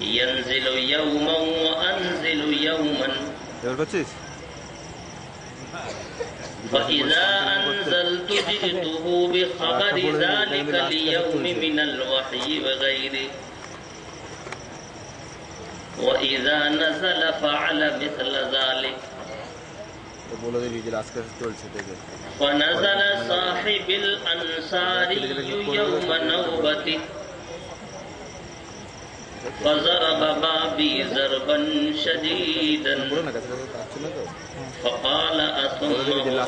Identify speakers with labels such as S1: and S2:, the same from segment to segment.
S1: ينزل يوما وأنزل يوما فإذا أنزلت جئته بخبر ذلك اليوم من الوحي وغيره وإذا نزل فعل مثل ذلك فنزل صاحب الأنصاري يوم نوبته فضرب بابي ضربا شديدا فقال أثمه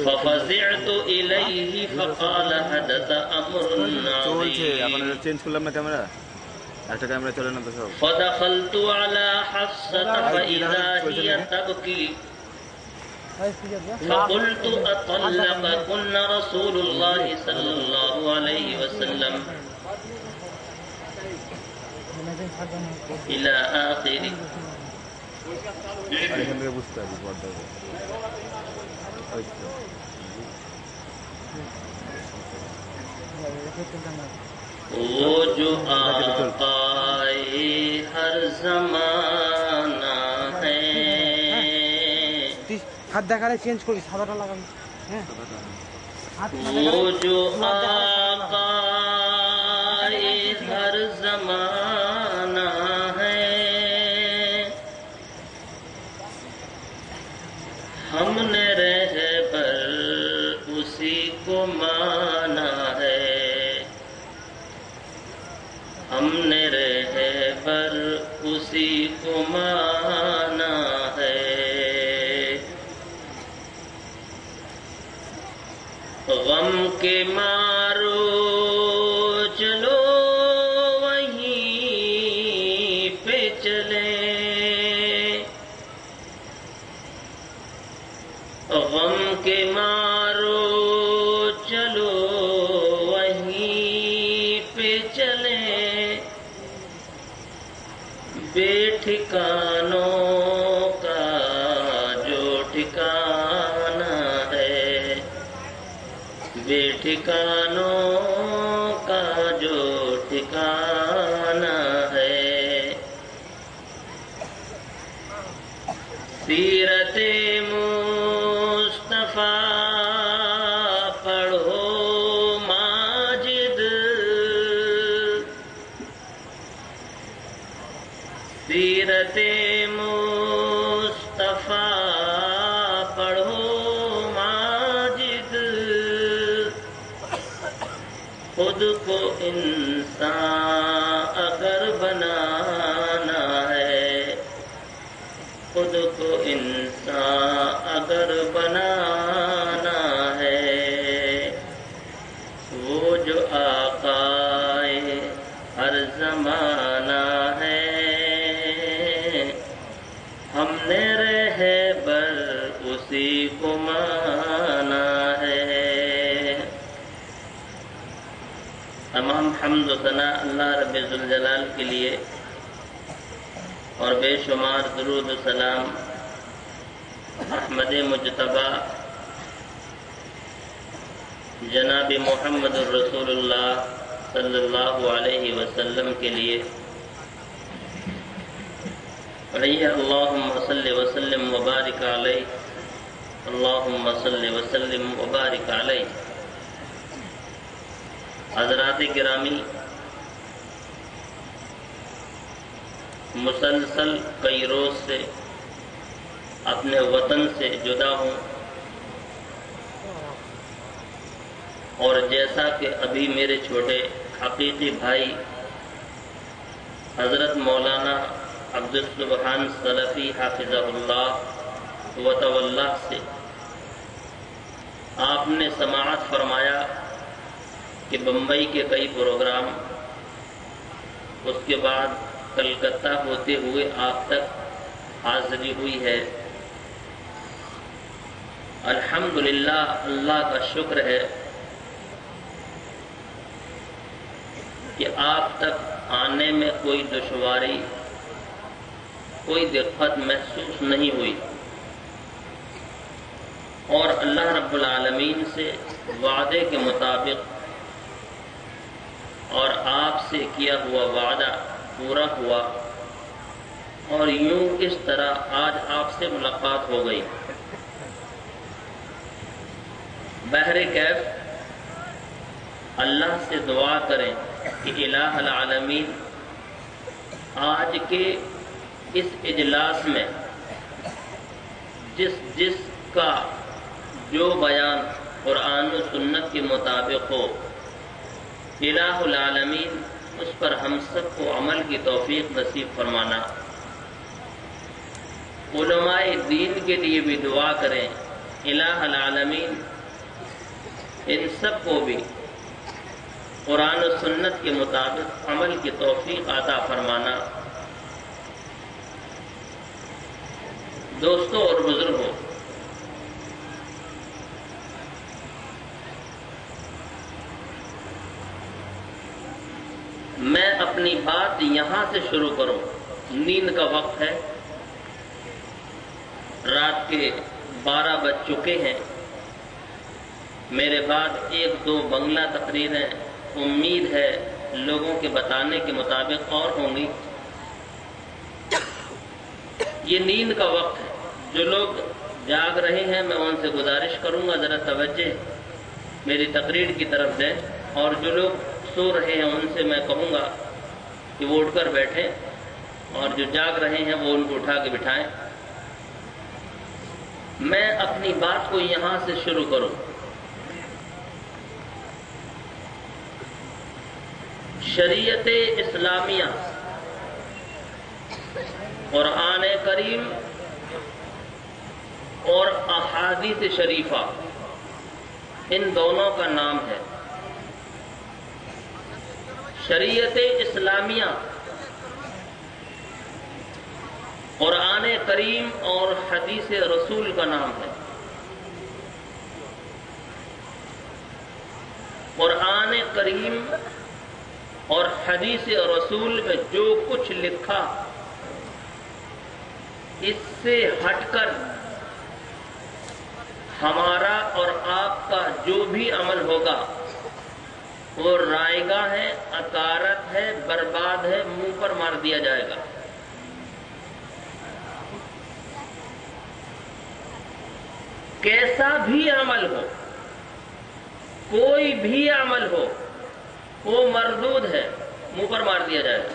S1: ففزعت إليه فقال حدث أمر عظيم فدخلت على حفصة فإذا هي تبكي فقلت أطلقكن رسول الله صلى الله عليه وسلم إلى آخره وہ جو آقائے ہر زمانہ ہے وہ جو آقائے ہر زمانہ ہے ہم نے رہبر اسی کو مانا ہے ہم نے رہبر اسی کو مانا ہے غم کے مارو چلو وہیں پہ چلے غم کے مارو چلو وہیں پہ چلے بے ٹھکانوں کا جو ٹھکانہ ہے بے ٹھکانوں کا جو ٹھکانہ ہے سیرت مصطفیٰ پڑھو ماجد سیرت مصطفیٰ پڑھو ماجد خود کو انسان اگر بنانا ہے خود کو انسان اگر بنانا ہے وہ جو آقائے ہر زمانہ ہے ہم نے رہبر اسی کو مانا ہے تمام حمد و ثنا اللہ رب ذوالجلال کے لیے اور بے شمار درود و سلام احمد مجتبی جناب محمد الرسول اللہ صلی اللہ علیہ وسلم کے لیے پڑھیے اللہم صلی وسلم وبارک علیہ اللہم صلی وسلم وبارک علیہ حضرات گرامی مسلسل کئی روز سے اپنے وطن سے جدا ہوں اور جیسا کہ ابھی میرے چھوٹے حقیقی بھائی حضرت مولانا عبدالسبحان سلفی حافظہ اللہ وتولہ سے آپ نے سماعت فرمایا کہ بمبئی کے کئی پروگرام اس کے بعد کلکتہ ہوتے ہوئے آپ تک حاضری ہوئی ہے الحمدللہ اللہ کا شکر ہے کہ آپ تک آنے میں کوئی دشواری کوئی دقت محسوس نہیں ہوئی اور اللہ رب العالمین سے وعدے کے مطابق اور آپ سے کیا ہوا وعدہ پورا ہوا اور یوں اس طرح آج آپ سے ملاقات ہو گئی۔ بہر کیف اللہ سے دعا کریں کہ الہ العالمین آج کے اس اجلاس میں جس کا جو بیان قرآن و سنت کے مطابق ہو، الہ العالمین اس پر ہم سب کو عمل کی توفیق نصیب فرمانا۔ علماء دین کے لیے بھی دعا کریں، الہ العالمین ان سب کو بھی قرآن و سنت کے مطابق عمل کی توفیق عطا فرمانا۔ دوستوں اور بزرگوں، میں اپنی بات یہاں سے شروع کروں۔ نیند کا وقت ہے، رات کے 12 بج چکے ہیں۔ میرے بعد 1-2 بنگلہ تقریریں امید ہے لوگوں کے بتانے کے مطابق اور ہوں گی۔ یہ نیند کا وقت ہے۔ جو لوگ جاگ رہے ہیں میں ان سے گزارش کروں گا ذرا توجہ میری تقریر کی طرف دیں، اور جو لوگ سو رہے ہیں ان سے میں کہوں گا کہ وہ اٹھ کر بیٹھیں، اور جو جاگ رہے ہیں وہ ان کو اٹھا کے بٹھائیں۔ میں اپنی بات کو یہاں سے شروع کروں۔ شریعت اسلامیہ، قرآن کریم اور احادیث شریفہ، ان دونوں کا نام ہے۔ شریعت اسلامیہ قرآن کریم اور حدیث رسول کا نام ہے۔ قرآن کریم اور حدیث رسول میں جو کچھ لکھا، اس سے ہٹ کر ہمارا اور آپ کا جو بھی عمل ہوگا وہ رائے گاہ ہے، عقارت ہے، برباد ہے، منہ پر مار دیا جائے گا۔ کیسا بھی عمل ہو، کوئی بھی عمل ہو، وہ مردود ہے، منہ پر مار دیا جائے گا۔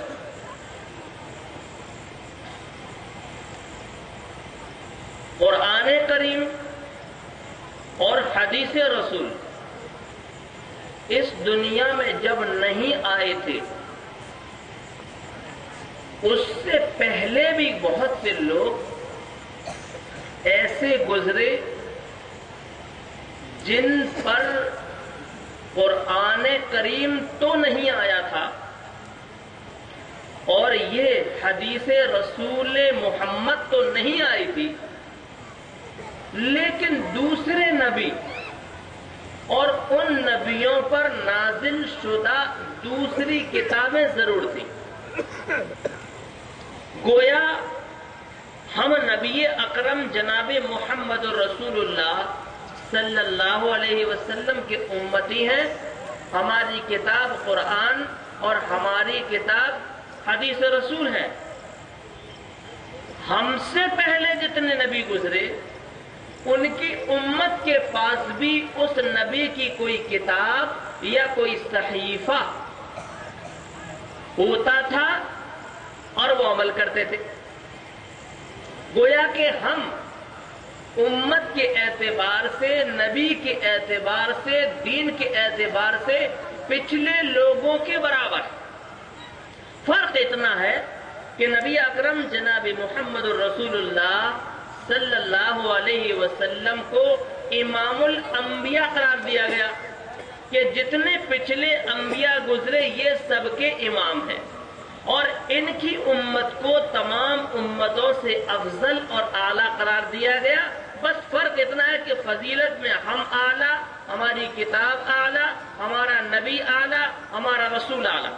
S1: قرآن کریم اور حدیث رسول اس دنیا میں جب نہیں آئے تھے، اس سے پہلے بھی بہت سے لوگ ایسے گزرے جن پر قرآن کریم تو نہیں آیا تھا، اور یہ حدیث رسول محمد تو نہیں آئی تھی، لیکن دوسرے نبی اور ان نبیوں پر نازل شدہ دوسری کتابیں ضرور تھیں۔ گویا ہم نبی اکرم جناب محمد رسول اللہ صلی اللہ علیہ وسلم کے امتی ہیں۔ ہماری کتاب قرآن اور ہماری کتاب حدیث رسول ہے۔ ہم سے پہلے جتنے نبی گزرے ان کی امت کے پاس بھی اس نبی کی کوئی کتاب یا کوئی صحیفہ ہوتا تھا اور وہ عمل کرتے تھے۔ گویا کہ ہم امت کے اعتبار سے، نبی کے اعتبار سے، دین کے اعتبار سے پچھلے لوگوں کے برابر۔ فرق اتنا ہے کہ نبی اکرم جناب محمد الرسول اللہ صلی اللہ علیہ وسلم کو امام الانبیاء قرار دیا گیا کہ جتنے پچھلے انبیاء گزرے یہ سب کے امام ہیں، اور ان کی امت کو تمام امتوں سے افضل اور اعلیٰ قرار دیا گیا۔ بس فرق اتنا ہے کہ فضیلت میں ہم اعلیٰ، ہماری کتاب اعلیٰ، ہمارا نبی اعلیٰ، ہمارا رسول اعلیٰ،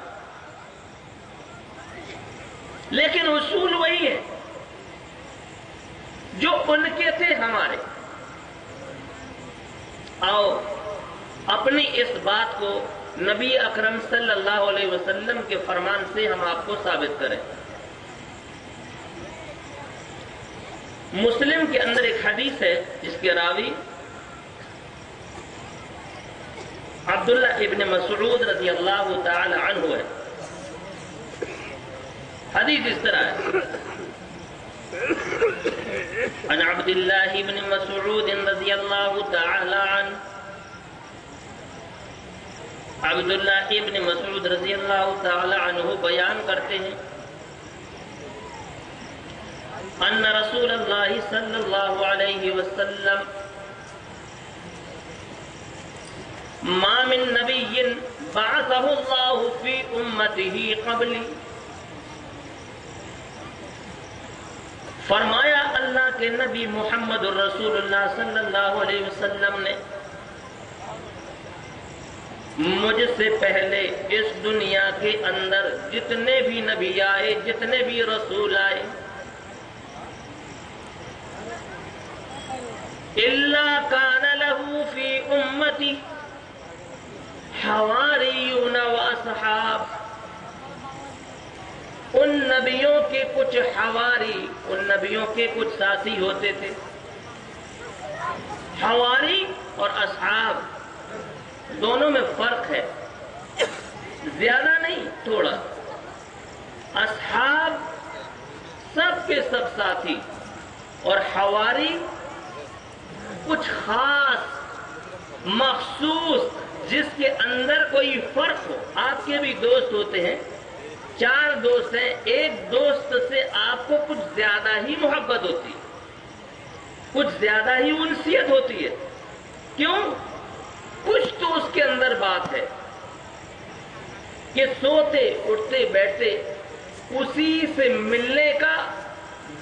S1: لیکن اصول وہی ہے جو ان کے تھے ہمارے۔ آؤ اپنی اس بات کو نبی اکرم صلی اللہ علیہ وسلم کے فرمان سے ہم آپ کو ثابت کریں۔ مسلم کے اندر ایک حدیث ہے جس کے راوی عبداللہ ابن مسعود رضی اللہ تعالی عنہ ہے۔ حدیث اس طرح ہے، عن عبداللہ ابن مسعود رضی اللہ تعالی عنہ، عبداللہ ابن مسعود رضی اللہ تعالی عنہ بیان کرتے ہیں، ان رسول اللہ صلی اللہ علیہ وسلم ما من نبی بعثہ اللہ فی امتہ قبلی، فرمایا اللہ کے نبی محمد الرسول اللہ صلی اللہ علیہ وسلم نے مجھ سے پہلے اس دنیا کے اندر جتنے بھی نبی آئے، جتنے بھی رسول آئے، الا کان لہ فی امتی حواریون و اصحاب، ان نبیوں کے کچھ حواری، ان نبیوں کے کچھ ساتھی ہوتے تھے۔ حواری اور اصحاب دونوں میں فرق ہے، زیادہ نہیں، تھوڑا۔ اصحاب سب کے سب ساتھی، اور حواری کچھ خاص مخصوص جس کے اندر کوئی فرق ہو۔ آپ کے بھی دوست ہوتے ہیں، 4 دوست ہیں، ایک دوست سے آپ کو کچھ زیادہ ہی محبت ہوتی ہے، کچھ زیادہ ہی انسیت ہوتی ہے۔ کیوں؟ کچھ تو اس کے اندر بات ہے کہ سوتے اٹھتے بیٹھتے اسی سے ملنے کا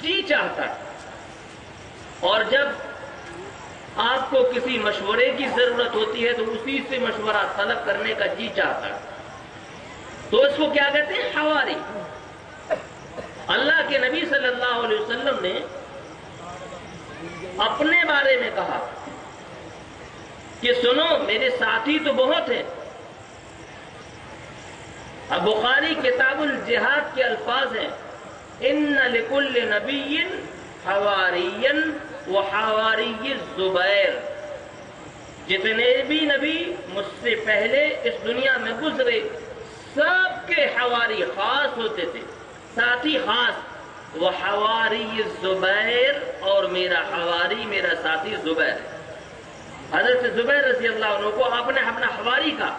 S1: جی چاہتا ہے، اور جب آپ کو کسی مشورے کی ضرورت ہوتی ہے تو اسی سے مشورہ طلب کرنے کا جی چاہتا ہے، تو اس کو کیا کہتے ہیں؟ حواری۔ اللہ کے نبی صلی اللہ علیہ وسلم نے اپنے بارے میں کہا کہ سنو میرے ساتھی تو بہت ہیں۔ اب بخاری کتاب الجہاد کے الفاظ ہیں، ان لکل نبی حواریا وحواری الزبیر، جتنے بھی نبی مجھ سے پہلے اس دنیا میں گزرے سب کے حواری خاص ہوتے تھے، ساتھی خاص۔ وحواری الزبیر، اور میرا حواری میرا ساتھی زبیر ہے۔ حضرت زبیر رضی اللہ عنہ کو آپ نے اپنا حواری کہا،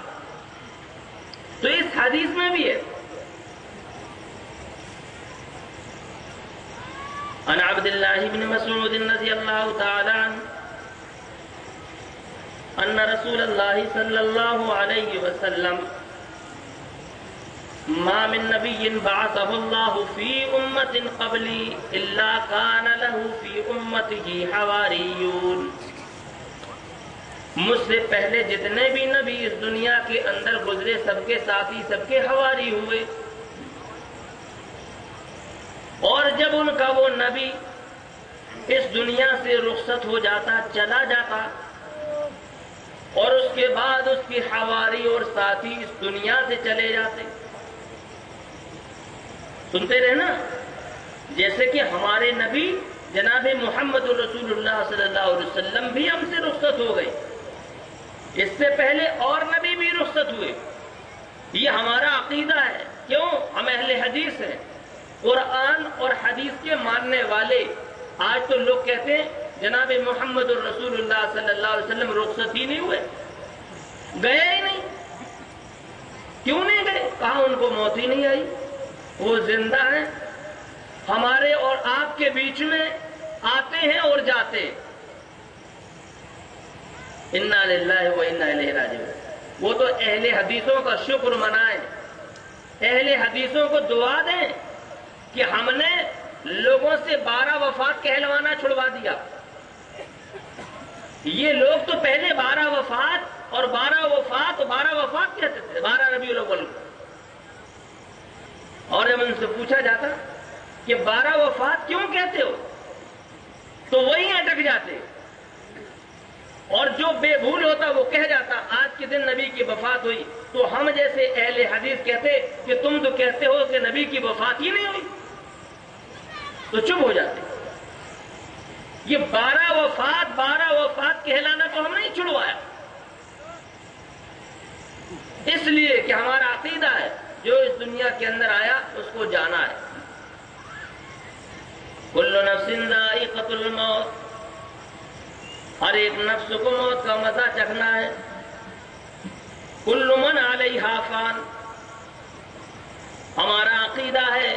S1: تو اس حدیث میں بھی ہے، عن عبداللہ بن مسعود رضی اللہ تعالی عنہ ان رسول اللہ صلی اللہ علیہ وسلم ما من نبی بعثہ اللہ فی امت قبلی الا کان لہ فی امتہ حواریون، مجھ سے پہلے جتنے بھی نبی اس دنیا کے اندر گزرے سب کے ساتھی، سب کے حواری ہوئے، اور جب ان کا وہ نبی اس دنیا سے رخصت ہو جاتا، چلا جاتا، اور اس کے بعد اس کی حواری اور ساتھی اس دنیا سے چلے جاتے۔ سنتے رہے نا، جیسے کہ ہمارے نبی جناب محمد رسول اللہ صلی اللہ علیہ وسلم بھی ہم سے رخصت ہو گئے، اس سے پہلے اور نبی بھی رخصت ہوئے۔ یہ ہمارا عقیدہ ہے۔ کیوں؟ ہم اہل حدیث ہیں، قرآن اور حدیث کے ماننے والے۔ آج تو لوگ کہتے ہیں جناب محمد الرسول اللہ صلی اللہ علیہ وسلم رخصت ہی نہیں ہوئے، گئے ہی نہیں۔ کیوں نہیں گئے؟ کہا ان کو موت ہی نہیں آئی، وہ زندہ ہیں، ہمارے اور آپ کے بیچ میں آتے ہیں اور جاتے۔ انا للہ و انا الیہ راجعون۔ وہ تو اہل حدیثوں کا شکر منائیں، اہل حدیثوں کو دعا دیں کہ ہم نے لوگوں سے 12 وفات کہلوانا چھڑوا دیا۔ یہ لوگ تو پہلے 12 وفات اور 12 وفات کہتے تھے، 12 ربیع الاول۔ اور جب ان سے پوچھا جاتا کہ 12 وفات کیوں کہتے ہو، تو وہی اٹک جاتے، اور جو بے بھول ہوتا وہ کہہ جاتا آج کے دن نبی کی وفات ہوئی، تو ہم جیسے اہل حدیث کہتے کہ تم تو کہتے ہو کہ نبی کی وفات ہی نہیں ہوئی، تو چپ ہو جاتے۔ یہ 12 وفات کہلانا تو ہم نہیں چھڑوایا، اس لیے کہ ہمارا عقیدہ ہے جو اس دنیا کے اندر آیا اس کو جانا ہے۔ کل نفس ذائقۃ الموت، ہر ایک نفس کو موت کا مزہ چکھنا ہے۔ کل من علیہا فان، ہمارا عقیدہ ہے،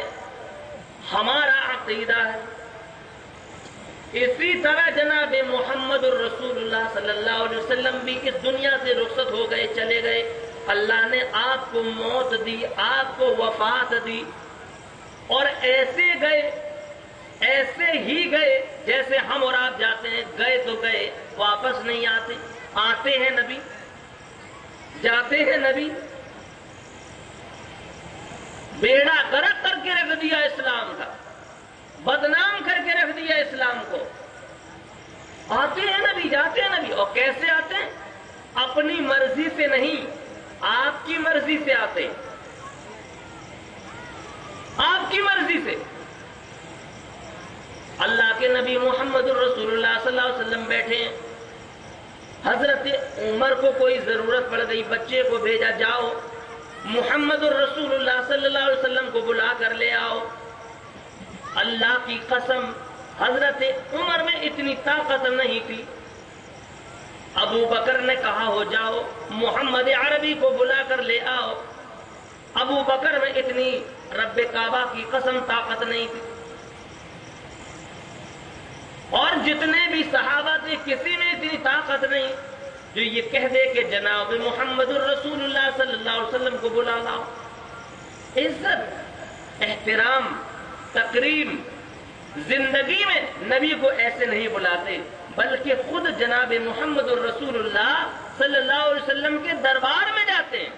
S1: ہمارا عقیدہ ہے۔ اسی طرح جناب محمد الرسول اللہ صلی اللہ علیہ وسلم بھی اس دنیا سے رخصت ہو گئے، چلے گئے۔ اللہ نے آپ کو موت دی، آپ کو وفات دی، اور ایسے گئے، ایسے ہی گئے جیسے ہم اور آپ جاتے ہیں۔ گئے تو گئے، واپس نہیں آتے۔ آتے ہیں نبی، جاتے ہیں نبی۔ بیڑا غرق کر کے رکھ دیا اسلام کا، بدنام کر کے رکھ دیا اسلام کو۔ آتے ہیں نبی، جاتے ہیں نبی۔ اور کیسے آتے ہیں؟ اپنی مرضی سے نہیں، آپ کی مرضی سے آتے ہیں، آپ کی مرضی سے۔ اللہ کے نبی محمد الرسول اللہ صلی اللہ علیہ وسلم بیٹھے ہیں، حضرت عمر کو کوئی ضرورت پڑ گئی، بچے کو بھیجا، جاؤ محمد الرسول اللہ صلی اللہ علیہ وسلم کو بلا کر لے آؤ۔ اللہ کی قسم حضرت عمر میں اتنی طاقت نہیں تھی۔ ابو بکر نے کہا ہو جاؤ محمد عربی کو بلا کر لے آؤ۔ ابو بکر میں اتنی رب کعبہ کی قسم طاقت نہیں تھی۔ اور جتنے بھی صحابہ تھے کسی میں اتنی طاقت نہیں جو یہ کہہ دے کہ جناب محمد الرسول اللہ صلی اللہ علیہ وسلم کو بلا لاؤ۔ عزت، احترام، تکریم، زندگی میں نبی کو ایسے نہیں بلاتے، بلکہ خود جناب محمد الرسول اللہ صلی اللہ علیہ وسلم کے دربار میں جاتے ہیں۔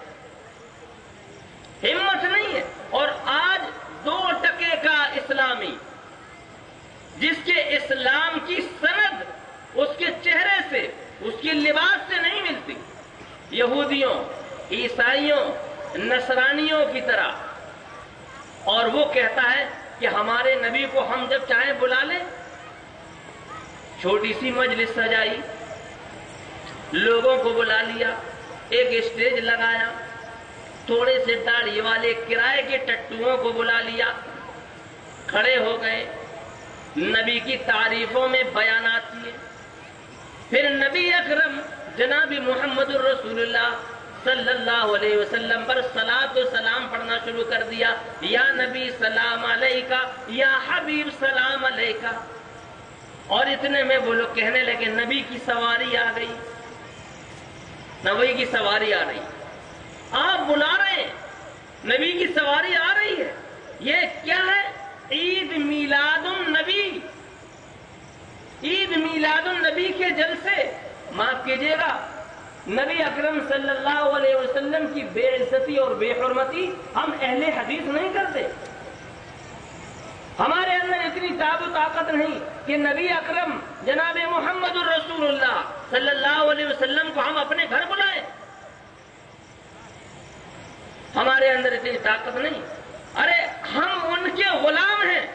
S1: ہمت نہیں ہے۔ اور آج 2 ٹکے کا اسلامی جس کے اسلام کی سند اس کے چہرے سے، اس کے لباس سے نہیں ملتی، یہودیوں، عیسائیوں، نصرانیوں کی طرح، اور وہ کہتا ہے کہ ہمارے نبی کو ہم جب چاہیں بلا لیں۔ چھوٹی سی مجلس سجائی، لوگوں کو بلا لیا، ایک اسٹیج لگایا، تھوڑے سے داڑھی والے کرائے کے ٹٹوؤں کو بلا لیا، کھڑے ہو گئے، نبی کی تعریفوں میں بیانات کیے۔ پھر نبی اکرم جناب محمد الرسول اللہ صلی اللہ علیہ وسلم پر صلاۃ و سلام پڑھنا شروع کر دیا۔ یا نبی سلام علیکہ، یا حبیب سلام علیکہ۔ اور اتنے میں وہ لوگ کہنے لگے نبی کی سواری آ گئی، نبی کی سواری آ رہی۔ آپ بلا رہے ہیں، نبی کی سواری آ رہی ہے۔ یہ کیا ہے؟ عید میلاد النبی، عید میلاد النبی کے جلسے۔ معاف کیجیے گا، نبی اکرم صلی اللہ علیہ وسلم کی بے عزتی اور بے حرمتی ہم اہل حدیث نہیں کرتے۔ ہمارے اندر اتنی تاب و طاقت نہیں کہ نبی اکرم جناب محمد الرسول اللہ صلی اللہ علیہ وسلم کو ہم اپنے گھر بلائیں۔ ہمارے اندر اتنی طاقت نہیں۔ ارے ہم ان کے غلام ہیں،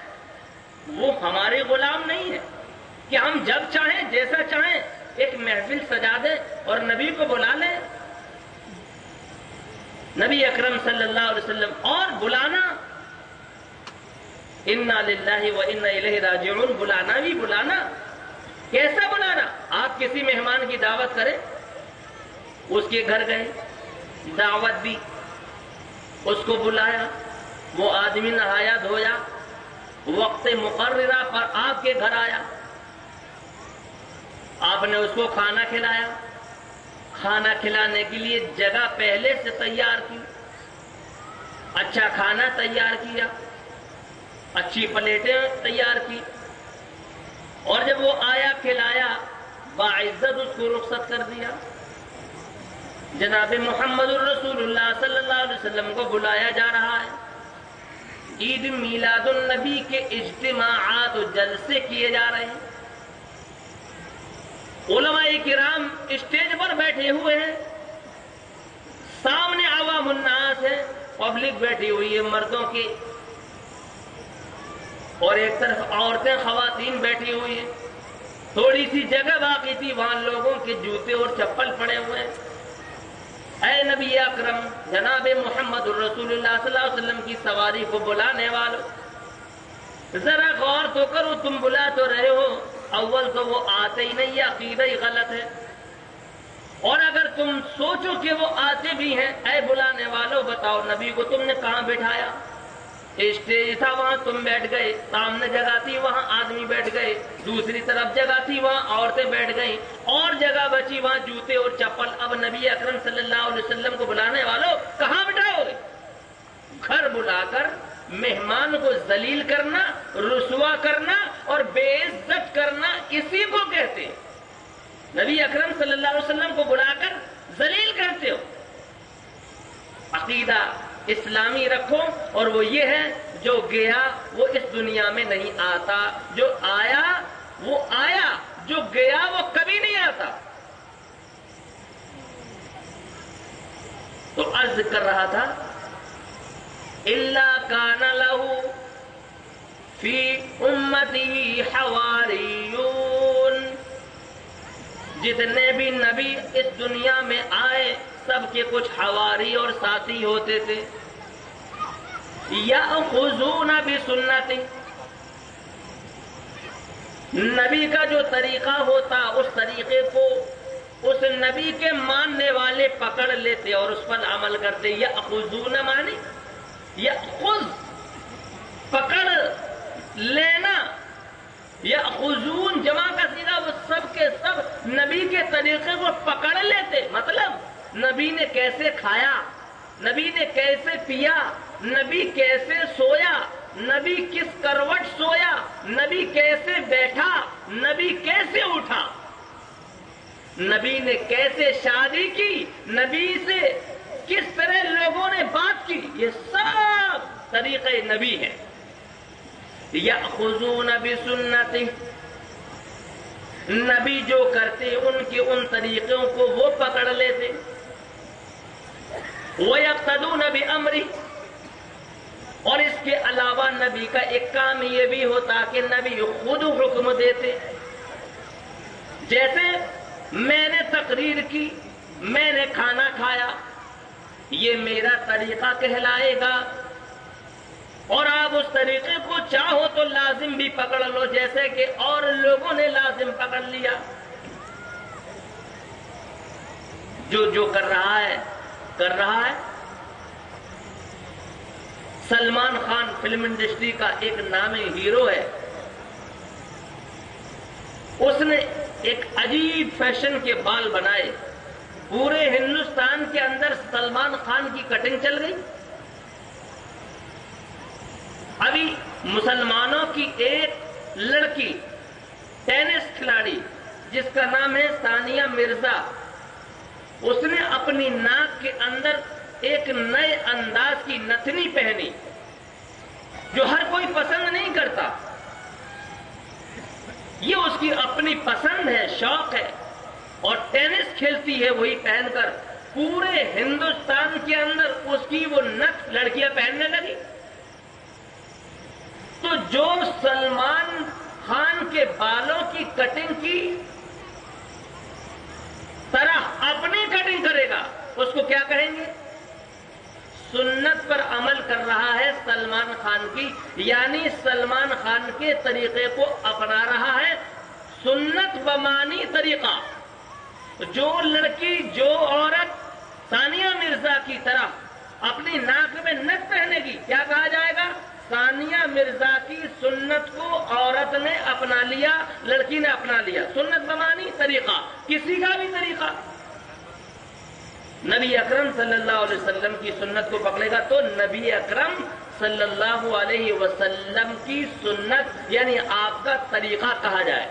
S1: وہ ہمارے غلام نہیں ہیں کہ ہم جب چاہیں جیسا چاہیں ایک محفل سجا دیں اور نبی کو بلا لیں۔ نبی اکرم صلی اللہ علیہ وسلم اور بلانا، انا للہ و انا الیہ راجعون، بلانا بھی بلانا۔ کیسا بلانا؟ آپ کسی مہمان کی دعوت کریں، اس کے گھر گئے، دعوت دی، اس کو بلایا، وہ آدمی نہایا دھویا، وقت مقررہ پر آپ کے گھر آیا، آپ نے اس کو کھانا کھلایا، کھانا کھلانے کے لیے جگہ پہلے سے تیار کی، اچھا کھانا تیار کیا، اچھی پلیٹیں تیار کی، اور جب وہ آیا کھلایا، باعزت اس کو رخصت کر دیا۔ جناب محمد الرسول اللہ صلی اللہ علیہ وسلم کو بلایا جا رہا ہے، عید میلاد النبی کے اجتماعات و جلسے کیے جا رہے ہیں، علماء کرام اسٹیج پر بیٹھے ہوئے ہیں، سامنے عوام الناس ہے، پبلک بیٹھی ہوئی ہے مردوں کی، اور ایک طرف عورتیں خواتین بیٹھی ہوئی ہیں، تھوڑی سی جگہ باقی تھی، وہاں لوگوں کے جوتے اور چپل پڑے ہوئے ہیں۔ اے نبی اکرم جناب محمد الرسول اللہ صلی اللہ علیہ وسلم کی سواری کو بلانے والوں، ذرا غور تو کرو، تم بلا تو رہے ہو، اول تو وہ آتے ہی نہیں، یہ عقیدہ ہی غلط ہے، اور اگر تم سوچو کہ وہ آتے بھی ہیں، اے بلانے والوں بتاؤ نبی کو تم نے کہاں بٹھایا؟ اسٹیج تھا وہاں تم بیٹھ گئے، سامنے جگہ تھی وہاں آدمی بیٹھ گئے، دوسری طرف جگہ تھی وہاں عورتیں بیٹھ گئیں، اور جگہ بچی وہاں جوتے اور چپل۔ اب نبی اکرم صلی اللہ علیہ وسلم کو بلانے والوں کہاں بٹھاؤ گے؟ گھر بلا کر مہمان کو ذلیل کرنا، رسوا کرنا اور بے عزت کرنا، اسی کو کہتے ہیں۔ نبی اکرم صلی اللہ علیہ وسلم کو بلا کر ذلیل کرتے ہو۔ عقیدہ اسلامی رکھو، اور وہ یہ ہے جو گیا وہ اس دنیا میں نہیں آتا، جو آیا وہ آیا، جو گیا وہ کبھی نہیں آتا۔ تو عرض کر رہا تھا اِلَّا كَانَ لَهُ فِي أُمَّتِهِ حَوَارِيُّونَ، جتنے بھی نبی اس دنیا میں آئے سب کے کچھ حواری اور ساتھی ہوتے تھے۔ یأخذون بسنتی، نبی کا جو طریقہ ہوتا اس طریقے کو اس نبی کے ماننے والے پکڑ لیتے اور اس پر عمل کرتے۔ یأخذون مانی یأخذ پکڑ لینا، یأخذون جمع کا صیغہ، وہ سب کے سب نبی کے طریقے کو پکڑ لیتے۔ مطلب نبی نے کیسے کھایا، نبی نے کیسے پیا، نبی کیسے سویا، نبی کس کروٹ سویا، نبی کیسے بیٹھا، نبی کیسے اٹھا، نبی نے کیسے شادی کی، نبی سے کس طرح لوگوں نے بات کی، یہ سب طریقے نبی ہیں۔ یأخذون بسنتی، نبی جو کرتے ان کے ان طریقوں کو وہ پکڑ لیتے۔ وَيَقْتَدُونَ بِأَمْرِهِ، اور اس کے علاوہ نبی کا ایک کام یہ بھی ہوتا کہ نبی خود حکم دیتے۔ جیسے میں نے تقریر کی، میں نے کھانا کھایا، یہ میرا طریقہ کہلائے گا، اور آپ اس طریقے کو چاہو تو لازم بھی پکڑ لو، جیسے کہ اور لوگوں نے لازم پکڑ لیا۔ جو کر رہا ہے کر رہا ہے۔ سلمان خان فلم انڈسٹری کا ایک نامی ہیرو ہے، اس نے ایک عجیب فیشن کے بال بنائے، پورے ہندوستان کے اندر سلمان خان کی کٹنگ چل گئی۔ ابھی مسلمانوں کی ایک لڑکی ٹینس کھلاڑی جس کا نام ہے ثانیہ مرزا، اس نے اپنی ناک کے اندر ایک نئے انداز کی نتنی پہنی جو ہر کوئی پسند نہیں کرتا، یہ اس کی اپنی پسند ہے، شوق ہے، اور ٹینس کھیلتی ہے وہی پہن کر۔ پورے ہندوستان کے اندر اس کی وہ نت لڑکیاں پہننے لگی۔ تو جو سلمان خان کے بالوں کی کٹنگ کی طرح اپنی کٹنگ کرے گا اس کو کیا کہیں گے؟ سنت پر عمل کر رہا ہے سلمان خان کی، یعنی سلمان خان کے طریقے کو اپنا رہا ہے، سنت بمانی طریقہ۔ جو لڑکی، جو عورت ثانیہ مرزا کی طرح اپنی ناک میں نت پہنے گی، کیا کہا جائے گا؟ ثانیہ مرزا کی سنت کو عورت نے اپنا لیا، لڑکی نے اپنا لیا۔ سنت بمانی طریقہ، کسی کا بھی طریقہ۔ نبی اکرم صلی اللہ علیہ وسلم کی سنت کو پکڑے گا تو نبی اکرم صلی اللہ علیہ وسلم کی سنت یعنی آپ کا طریقہ کہا جائے۔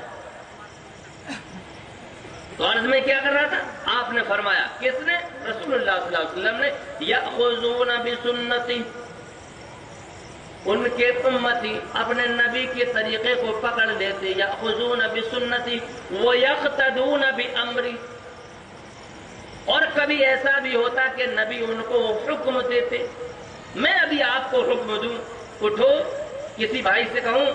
S1: تو عرض میں کیا کر رہا تھا؟ آپ نے فرمایا، کس نے؟ رسول اللہ صلی اللہ علیہ وسلم نے، یأخذون بسنتی، ان کے امتی اپنے نبی کے طریقے کو پکڑ لیتے، یأخذون بسنتی ویقتدون بامری، اور کبھی ایسا بھی ہوتا کہ نبی ان کو حکم دیتے. میں ابھی آپ کو حکم دوں, اٹھو, کسی بھائی سے کہوں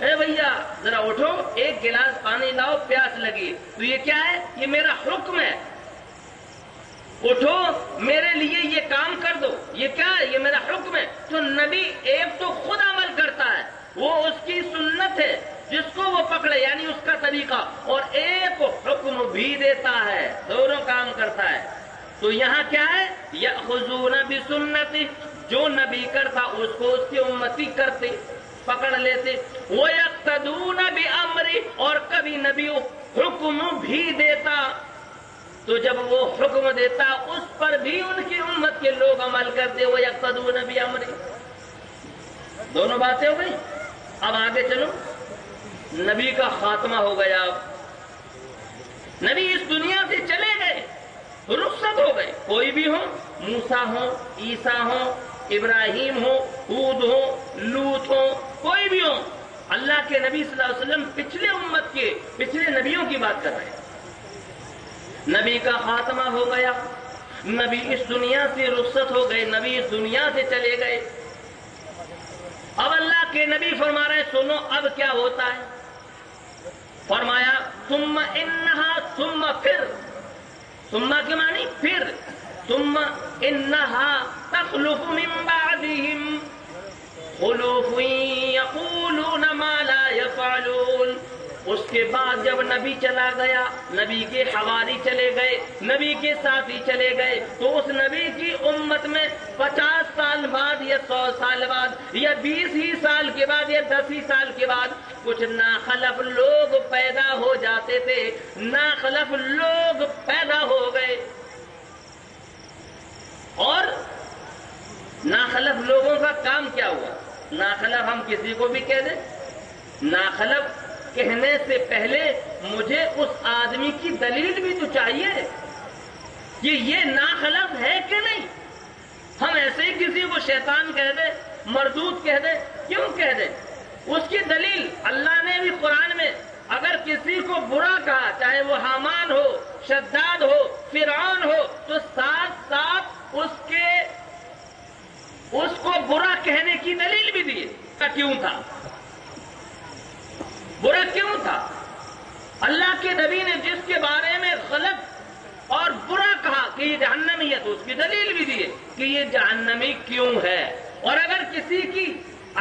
S1: اے بھیا ذرا اٹھو, ایک گلاس پانی لاؤ, پیاس لگی, تو یہ کیا ہے؟ یہ میرا حکم ہے. اٹھو میرے لیے یہ کام کر دو, یہ کیا ہے؟ یہ میرا حکم ہے. تو نبی ایک تو خود عمل کرتا ہے, وہ اس کی سنت ہے جس کو وہ پکڑے, یعنی اس کا طریقہ, اور ایک حکم بھی دیتا ہے, دونوں کام کرتا ہے. تو یہاں کیا ہے؟ یأخذون بسنتی, جو نبی کرتا اس کو اس کی امتی کرتے, پکڑ لیتے. وَيَقْتَدُونَ بِأَمْرِ, اور کبھی نبی حکم بھی دیتا, تو جب وہ حکم دیتا اس پر بھی ان کی امت کے لوگ عمل کرتے. وَيَقْتَدُونَ بِأَمْرِ, دونوں باتیں ہو گئی. اب آگے چلو, نبی کا خاتمہ ہو گیا. نبی اس دنیا سے چلے گئے, رخصت ہو گئے. کوئی بھی ہو, موسیٰ ہو, عیسیٰ ہو, ابراہیم ہو, ہود ہو, لوط ہو, کوئی بھی ہو, اللہ کے نبی صلی اللہ علیہ وسلم پچھلے امت کے پچھلے نبیوں کی بات کر رہے ہیں. نبی کا خاتمہ ہو گیا, نبی اس دنیا سے رخصت ہو گئے, نبی اس دنیا سے چلے گئے. اب اللہ کے نبی فرما رہے ہیں سنو اب کیا ہوتا ہے. فرمایا ثم انہا, ثم پھر, ثم کے معنی پھر, ثم انہا تخلف من بعدہم خلوف یقولون ما لا یفعلون. اس کے بعد جب نبی چلا گیا, نبی کے حواری چلے گئے, نبی کے ساتھی چلے گئے, تو اس نبی کی امت میں 50 سال بعد یا 100 سال بعد یا 20 ہی سال کے بعد یا 10 ہی سال کے بعد کچھ ناخلف لوگ پیدا ہو جاتے تھے. ناخلف لوگ پیدا ہو گئے, اور ناخلف لوگوں کا کام کیا ہوا؟ ناخلف ہم کسی کو بھی کہہ دیں, ناخلف کہنے سے پہلے مجھے اس آدمی کی دلیل بھی تو چاہیے کہ یہ ناخلف ہے کہ نہیں. ہم ایسے ہی کسی کو شیطان کہہ دیں, مردود کہہ دیں, کیوں کہہ دیں؟ اس کی دلیل اللہ نے بھی قرآن میں اگر کسی کو برا کہا, چاہے وہ حامان ہو, شداد ہو, فرعون ہو, تو ساتھ ساتھ اس کو برا کہنے کی دلیل بھی دی. کیوں تھا برا, کیوں تھا؟ اللہ کے نبی نے جس کے بارے میں غلط اور برا کہا کہ یہ جہنمی ہے, تو اس کی دلیل بھی دی کہ یہ جہنمی کیوں ہے. اور اگر کسی کی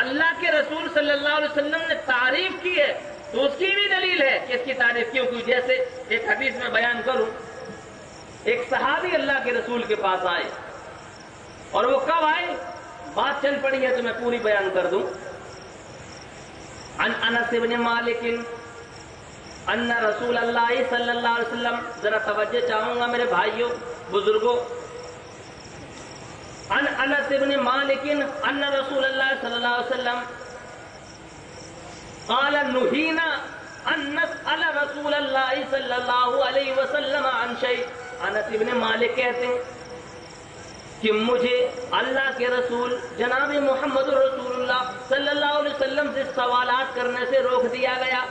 S1: اللہ کے رسول صلی اللہ علیہ وسلم نے تعریف کی ہے تو اس کی بھی دلیل ہے کہ اس کی تعریف کیوں کی. جیسے ایک حدیث میں بیان کروں, ایک صحابی اللہ کے رسول کے پاس آئے, اور وہ کب آئے, بات چل پڑی ہے تو میں پوری بیان کر دوں. عن انس بن مالک ان رسول اللہ صلی اللہ علیہ وسلم, ذرا توجہ چاہوں گا میرے بھائیوں بزرگوں. عن انس بن مالک ان رسول اللہ صلی اللہ علیہ وسلم قال نهينا ان نسأل رسول اللہ صلی اللہ علیہ وسلم عن شيء. انس بن مالک کہتے ہیں کہ مجھے اللہ کے رسول جناب محمد رسول اللہ صلی اللہ علیہ وسلم سے سوالات کرنے سے روک دیا گیا.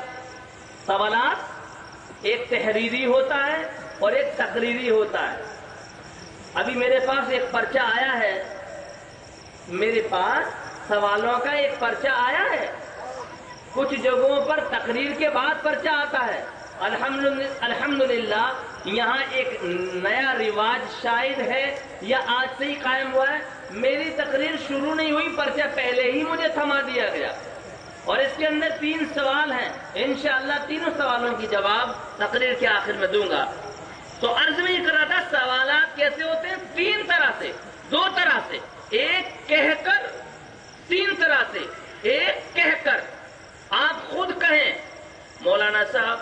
S1: سوالات ایک تحریری ہوتا ہے اور ایک تقریری ہوتا ہے. ابھی میرے پاس ایک پرچہ آیا ہے, میرے پاس سوالوں کا ایک پرچہ آیا ہے. کچھ جگہوں پر تقریر کے بعد پرچہ آتا ہے. الحمدللہ یہاں ایک نیا رواج شاید ہے یا آج سے ہی قائم ہوا ہے, میری تقریر شروع نہیں ہوئی, پرچہ پہلے ہی مجھے تھما دیا گیا, اور اس کے اندر 3 سوال ہیں. انشاءاللہ تینوں سوالوں کی جواب تقریر کے آخر میں دوں گا. تو عرض میں یہ کر رہا تھا سوالات کیسے ہوتے ہیں, 3 طرح سے, 2 طرح سے, ایک کہہ کر, 3 طرح سے. ایک کہہ کر, آپ خود کہیں مولانا صاحب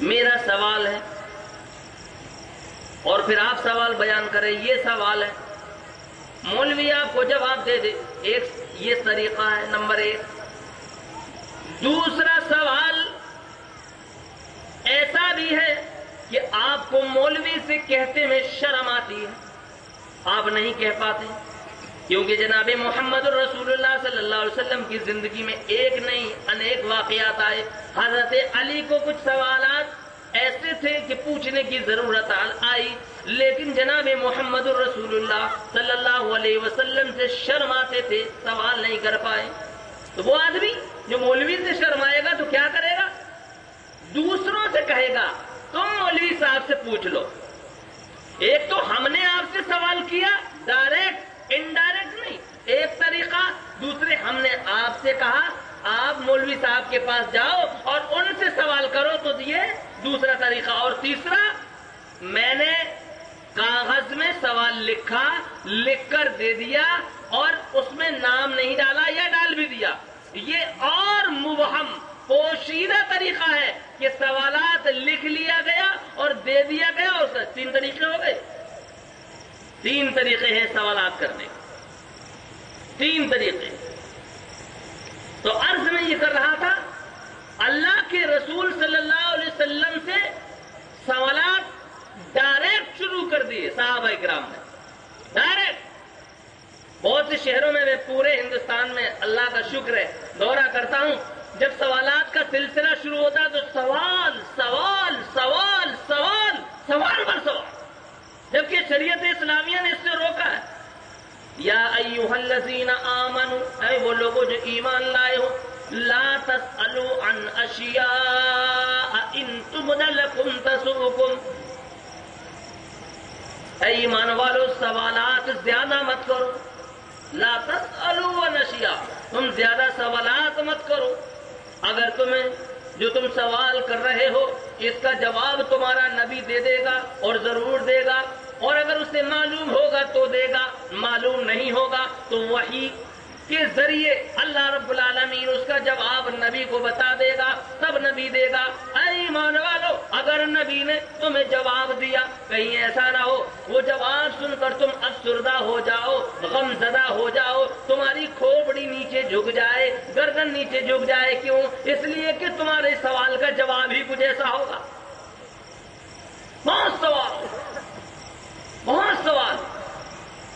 S1: میرا سوال ہے, اور پھر آپ سوال بیان کریں, یہ سوال ہے, مولوی آپ کو جواب دے دے. ایک یہ طریقہ ہے نمبر 1. دوسرا سوال ایسا بھی ہے کہ آپ کو مولوی سے کہتے میں شرم آتی ہے, آپ نہیں کہہ پاتے, کیونکہ جناب محمد رسول اللہ صلی اللہ علیہ وسلم کی زندگی میں ایک نہیں انیک واقعات آئے. حضرت علی کو کچھ سوالات ایسے تھے کہ پوچھنے کی ضرورت آئی، لیکن جناب محمد رسول اللہ صلی اللہ علیہ وسلم سے شرماتے تھے، سوال نہیں کر پائے۔ تو وہ آدمی جو مولوی سے شرمائے گا تو کیا کرے گا؟ دوسروں سے کہے گا تم مولوی صاحب سے پوچھ لو۔ ایک تو ہم نے آپ سے سوال کیا، ڈائریکٹ انڈائریکٹ نہیں، ایک طریقہ، دوسرے ہم نے آپ سے کہا آپ مولوی صاحب کے پاس جاؤ اور ان سے سوال کرو، تو یہ دوسرا طریقہ۔ اور تیسرا، میں نے کاغذ میں سوال لکھا، لکھ کر دے دیا اور اس میں نام نہیں ڈالا یا ڈال بھی دیا، یہ اور مبہم پوشیدہ طریقہ ہے کہ سوالات لکھ لیا گیا اور دے دیا گیا، اور 3 طریقے ہو گئے۔ 3 طریقے ہیں سوالات کرنے، 3 طریقے۔ تو عرض میں یہ کر رہا تھا، اللہ کے رسول صلی اللہ علیہ وسلم سے سوالات ڈائریکٹ شروع کر دیے صحابہ کرام نے، ڈائریکٹ۔ بہت سے شہروں میں پورے ہندوستان میں اللہ کا شکر ہے دورہ کرتا ہوں، جب سوالات کا سلسلہ شروع ہوتا ہے تو سوال سوال سوال سوال سوال پر سوال، جبکہ شریعت اسلامیہ نے اس سے روکا ہے۔ یا ایھا الذین آمنوا، اے وہ لوگوں جو ایمان لائے ہو، لا تسألوا عن اشیاء ان تبد لکم تسؤکم، اے ایمان والو سوالات زیادہ مت کرو، لا تسألوا عن اشیاء، تم زیادہ سوالات مت کرو۔ اگر تمہیں جو تم سوال کر رہے ہو اس کا جواب تمہارا نبی دے دے گا اور ضرور دے گا، اور اگر اسے معلوم ہوگا تو دے گا، معلوم نہیں ہوگا تو وحی کے ذریعے اللہ رب العالمین اس کا جواب نبی کو بتا دے گا، تب نبی دے گا۔ اے ایمان والو، اگر نبی نے تمہیں جواب دیا، کہیں ایسا نہ ہو وہ جواب سن کر تم افسردہ ہو جاؤ، غم زدہ ہو جاؤ، تمہاری کھوپڑی نیچے جھک جائے، گردن نیچے جھک جائے۔ کیوں؟ اس لیے کہ تمہارے سوال کا جواب ہی کچھ ایسا ہوگا۔ بہت سوال، بہت سوال،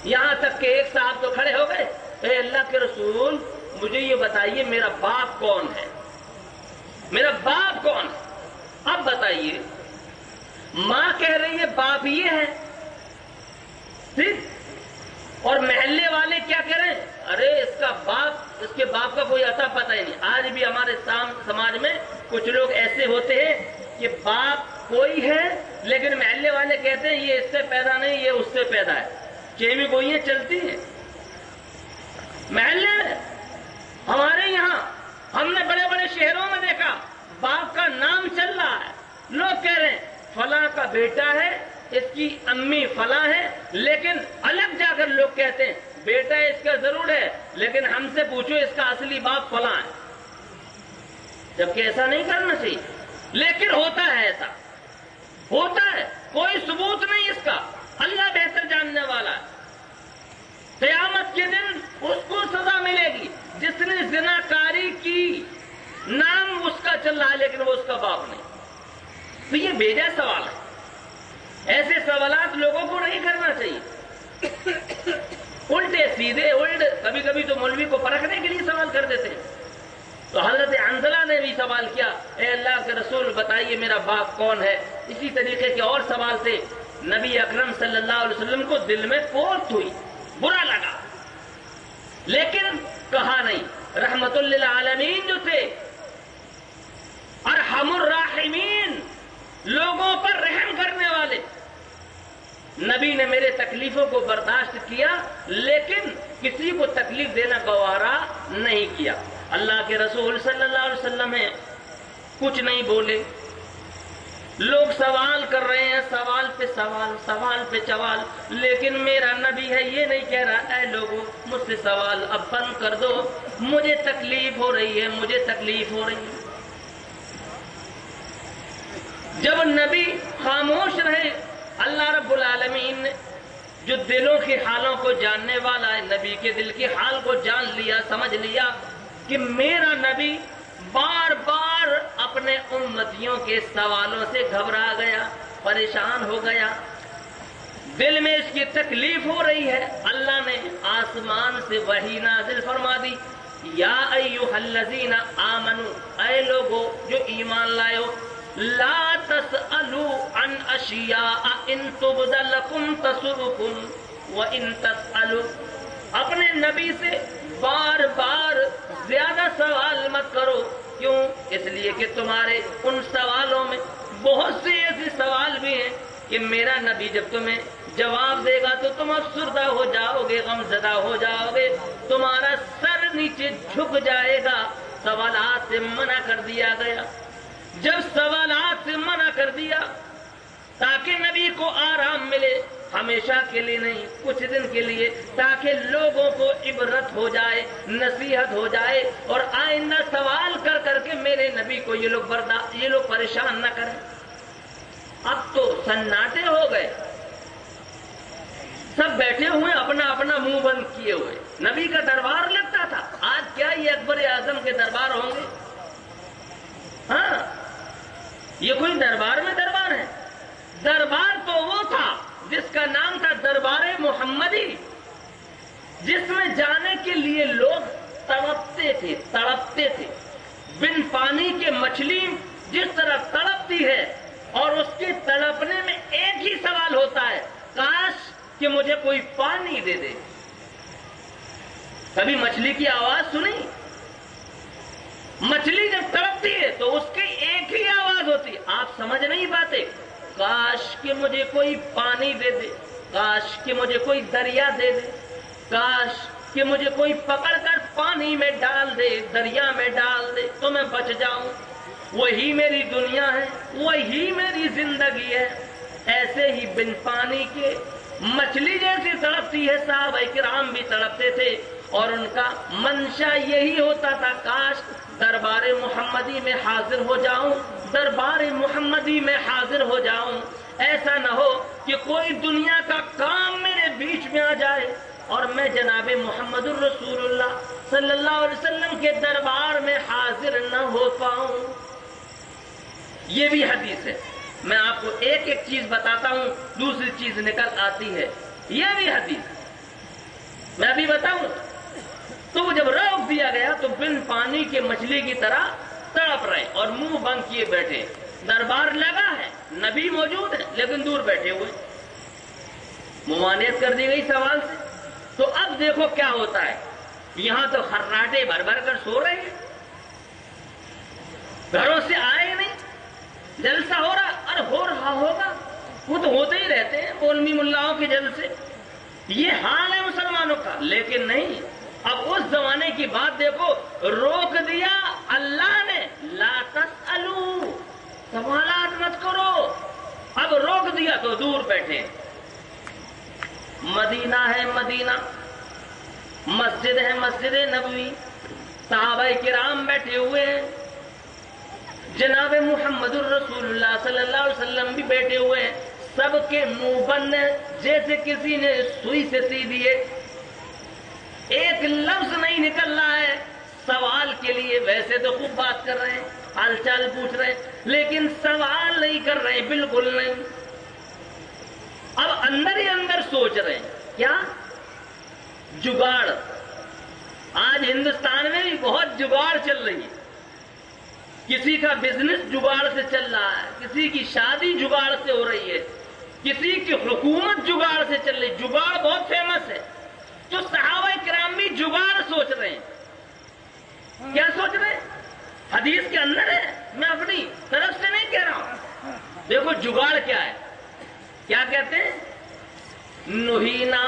S1: یہاں تک کہ ایک صاحب تو کھڑے ہو گئے، اے اللہ کے رسول مجھے یہ بتائیے میرا باپ کون ہے، میرا باپ کون ہے؟ اب بتائیے، ماں کہہ رہی ہے باپ یہ ہے صرف، اور محلے والے کیا کہہ رہے ہیں؟ ارے اس کا باپ، اس کے باپ کا کوئی اتا پتہ ہی نہیں۔ آج بھی ہمارے سماج میں کچھ لوگ ایسے ہوتے ہیں کہ باپ کوئی ہے لیکن محلے والے کہتے ہیں یہ اس سے پیدا نہیں، یہ اس سے پیدا ہے۔ چیمی گوئیاں چلتی ہیں محلے میں۔ ہمارے یہاں ہم نے بڑے بڑے شہروں میں دیکھا باپ کا نام چل رہا ہے، لوگ کہہ رہے ہیں فلاں کا بیٹا ہے، اس کی امی فلاں ہے، لیکن الگ جا کر لوگ کہتے ہیں بیٹا اس کا ضرور ہے لیکن ہم سے پوچھو اس کا اصلی باپ فلاں ہے، جبکہ ایسا نہیں کرنا چاہیے، لیکن ہوتا ہے، ایسا ہوتا ہے، کوئی ثبوت نہیں اس کا، اللہ بہتر جاننے والا ہے۔ قیامت کے دن اس کو سزا ملے گی جس نے زنا کاری کی، نام اس کا چل رہا ہے لیکن وہ اس کا باپ نہیں۔ تو یہ بھیجا سوال ہے، ایسے سوالات لوگوں کو نہیں کرنا چاہیے، الٹے سیدھے الٹ، کبھی کبھی تو مولوی کو پرکھنے کے لیے سوال کر دیتے ہیں۔ تو حضرت حنظلہ نے بھی سوال کیا، اے اللہ کے رسول بتائیے میرا باپ کون ہے۔ اسی طریقے کے اور سوال تھے، نبی اکرم صلی اللہ علیہ وسلم کو دل میں پورت ہوئی، برا لگا، لیکن کہا نہیں۔ رحمت للعالمین جو تھے، ارحم الراحمین، لوگوں پر رحم کرنے والے، نبی نے میرے تکلیفوں کو برداشت کیا لیکن کسی کو تکلیف دینا گوارا نہیں کیا۔ اللہ کے رسول صلی اللہ علیہ وسلم ہیں، کچھ نہیں بولے۔ لوگ سوال کر رہے ہیں، سوال پہ سوال، سوال پہ سوال، لیکن میرا نبی ہے یہ نہیں کہہ رہا اے لوگوں مجھ سے سوال اب بند کر دو، مجھے تکلیف ہو رہی ہے، مجھے تکلیف ہو رہی ہے۔ جب نبی خاموش رہے، اللہ رب العالمین نے جو دلوں کی حالوں کو جاننے والا ہے، نبی کے دل کی حال کو جان لیا، سمجھ لیا کہ میرا نبی بار بار اپنے امتیوں کے سوالوں سے گھبرا گیا، پریشان ہو گیا، دل میں اس کی تکلیف ہو رہی ہے۔ اللہ نے آسمان سے وحی نازل فرما دی، یا ایھا الذین آمنوا، اے لوگو جو ایمان لائے ہو، لا تسألوا عن اشیاء ان تبد لکم تسؤکم وان تسألوا، اپنے نبی سے بار بار زیادہ سوال مت کرو. کیوں؟ اس لیے کہ تمہارے ان سوالوں میں بہت سے ایسے سوال بھی ہیں کہ میرا نبی جب تمہیں جواب دے گا تو تم افسردہ ہو جاؤ گے، غم زدہ ہو جاؤ گے، تمہارا سر نیچے جھک جائے گا. سوالات سے منع کر دیا گیا. جب سوالات سے منع کر دیا تاکہ نبی کو آرام ملے، ہمیشہ کے لیے نہیں، کچھ دن کے لیے، تاکہ لوگوں کو عبرت ہو جائے، نصیحت ہو جائے، اور آئندہ سوال کر کر کے میرے نبی کو یہ لوگ پریشان نہ کریں. اب تو سناٹے ہو گئے، سب بیٹھے ہوئے اپنا اپنا منہ بند کیے ہوئے. نبی کا دربار لگتا تھا. آج کیا یہ اکبر اعظم کے دربار ہوں گے؟ ہاں، یہ کوئی دربار میں دربار ہے؟ دربار تو وہ تھا جس کا نام تھا دربار محمدی، جس میں جانے کے لیے لوگ تڑپتے تھے. بن پانی کے مچھلی جس طرح تڑپتی ہے اور اس کے تڑپنے میں ایک ہی سوال ہوتا ہے، کاش کہ مجھے کوئی پانی دے دے. کبھی مچھلی کی آواز سنی؟ مچھلی جب تڑپتی ہے تو اس کی ایک ہی آواز ہوتی ہے. آپ سمجھ نہیں پاتے. کاش کہ مجھے کوئی پانی دے دے، کاش کہ مجھے کوئی دریا دے دے، کاش کہ مجھے کوئی پکڑ کر پانی میں ڈال دے، دریا میں ڈال دے تو میں بچ جاؤں. وہی میری دنیا ہے، وہی میری زندگی ہے. ایسے ہی بن پانی کے مچھلی جیسی تڑپتی ہے، صحابہ کرام بھی تڑپتے تھے، اور ان کا منشا یہی ہوتا تھا، کاش دربار محمدی میں حاضر ہو جاؤں، دربار محمدی میں حاضر ہو جاؤں. ایسا نہ ہو کہ کوئی دنیا کا کام میرے بیچ میں آ جائے اور میں جناب محمد الرسول اللہ صلی اللہ علیہ وسلم کے دربار میں حاضر نہ ہو پاؤں. یہ بھی حدیث ہے. میں آپ کو ایک ایک چیز بتاتا ہوں، دوسری چیز نکل آتی ہے. یہ بھی حدیث میں ابھی بتاؤں. تو جب روک دیا گیا تو بن پانی کے مچھلی کی طرح تڑپ رہے اور منہ بند کیے بیٹھے. دربار لگا ہے، نبی موجود ہے لیکن دور بیٹھے ہوئے. ممانعت کر دی گئی سوال سے. تو اب دیکھو کیا ہوتا ہے. یہاں تو خراٹے بھر بھر کر سو رہے ہیں، گھروں سے آئے نہیں، جلسہ ہو رہا اور ہو رہا ہوگا. وہ تو ہوتے ہی رہتے ہیں مولوی ملاؤں کے جلسے. یہ حال ہے مسلمانوں کا. لیکن نہیں، اب اس زمانے کی بات دیکھو، روک دیا اللہ نے. لا تسألو، سوالات مت کرو. اب روک دیا تو دور بیٹھے. مدینہ ہے مدینہ، مسجد ہے مسجد نبوی، صحابہ کرام بیٹھے ہوئے ہیں، جناب محمد الرسول اللہ صلی اللہ علیہ وسلم بھی بیٹھے ہوئے ہیں. سب کے منہ بند جیسے کسی نے سوئی سے سی دیے. ایک لفظ نہیں نکل رہا ہے سوال کے لیے. ویسے تو خوب بات کر رہے ہیں، حال چال پوچھ رہے ہیں، لیکن سوال نہیں کر رہے ہیں، بالکل نہیں. اب اندر ہی اندر سوچ رہے ہیں کیا جگاڑ. آج ہندوستان میں بھی بہت جگاڑ چل رہی ہے. کسی کا بزنس جگاڑ سے چل رہا ہے، کسی کی شادی جگاڑ سے ہو رہی ہے، کسی کی حکومت جگاڑ سے چل رہی ہے. جگاڑ بہت فیمس ہے. تو صحابہ کرام بھی جگاڑ سوچ رہے ہیں. کیا سوچ رہے ہیں؟ حدیث کے اندر ہے، میں اپنی طرف سے نہیں کہہ رہا ہوں. دیکھو جگاڑ کیا ہے. کیا کہتے ہیں؟ نہینا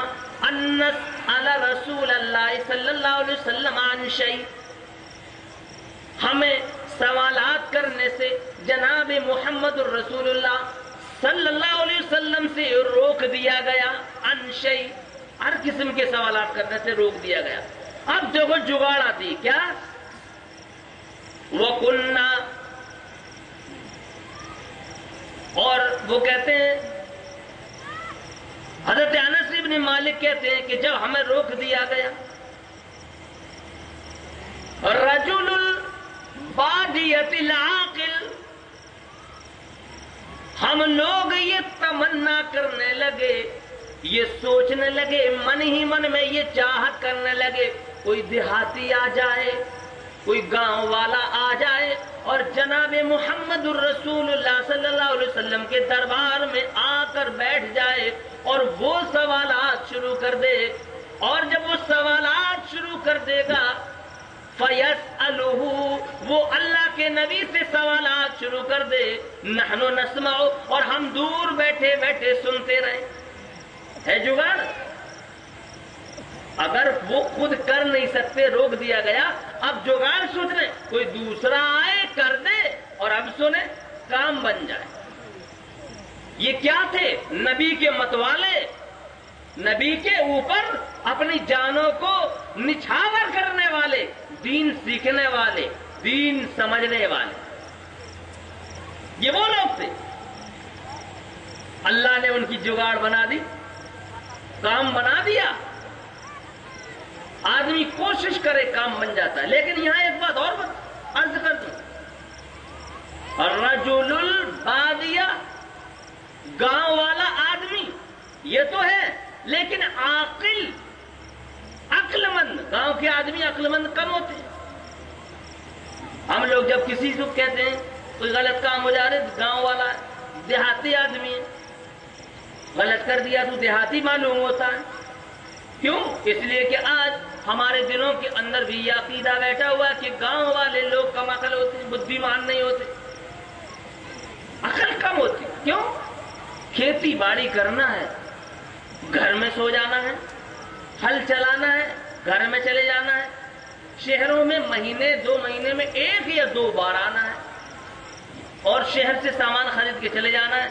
S1: ان نسأل رسول اللہ صلی اللہ علیہ وسلم عن شیء. ہمیں سوالات کرنے سے جناب محمد الرسول اللہ صلی اللہ علیہ وسلم سے روک دیا گیا. عن شیء، ہر قسم کے سوالات کرنے سے روک دیا گیا. اب دیکھو جگاڑ آتی کیا. وَقُلْنَا، اور وہ کہتے ہیں، حضرت انس بن مالک کہتے ہیں کہ جب ہمیں روک دیا گیا، رجل البادیۃ العاقل، ہم لوگ یہ تمنا کرنے لگے، یہ سوچنے لگے، من ہی من میں یہ چاہت کرنے لگے، کوئی دیہاتی آ جائے، کوئی گاؤں والا آ جائے اور جناب محمد الرسول اللہ صلی اللہ علیہ وسلم کے دربار میں آ کر بیٹھ جائے اور وہ سوالات شروع کر دے، اور جب وہ سوالات شروع کر دے گا فَيَسْأَلُهُ، وہ اللہ کے نبی سے سوالات شروع کر دے، نحن نسمع، اور ہم دور بیٹھے بیٹھے سنتے رہیں، ہے جگاڑ؟ اگر وہ خود کر نہیں سکتے، روک دیا گیا، اب جگاڑ سوچ رہے کوئی دوسرا آئے کر دے اور اب سنے کام بن جائے۔ یہ کیا تھے؟ نبی کے متوالے، نبی کے اوپر اپنی جانوں کو نچھاور کرنے والے، دین سیکھنے والے، دین سمجھنے والے، یہ وہ لوگ تھے۔ اللہ نے ان کی جگاڑ بنا دی، کام بنا دیا۔ آدمی کوشش کرے کام بن جاتا ہے، لیکن یہاں ایک بات اور عرض کر دوں، الرجل البادیہ، گاؤں والا آدمی یہ تو ہے، لیکن عاقل، عقل مند، گاؤں کے آدمی عقل مند کم ہوتے ہیں۔ ہم لوگ جب کسی کو کہتے ہیں کوئی غلط کام ہو جا رہے، گاؤں والا دیہاتی آدمی ہے، غلط کر دیا تو دیہاتی معلوم ہوتا ہے۔ کیوں؟ اس لیے کہ آج ہمارے دلوں کے اندر بھی یہ عقیدہ بیٹھا ہوا ہے کہ گاؤں والے لوگ کم عقل ہوتے ہیں، بدھیمان نہیں ہوتے، عقل کم ہوتی۔ کیوں؟ کھیتی باڑی کرنا ہے، گھر میں سو جانا ہے، ہل چلانا ہے، گھر میں چلے جانا ہے، شہروں میں مہینے 2 مہینے میں 1 یا 2 بار آنا ہے، اور شہر سے سامان خرید کے چلے جانا ہے،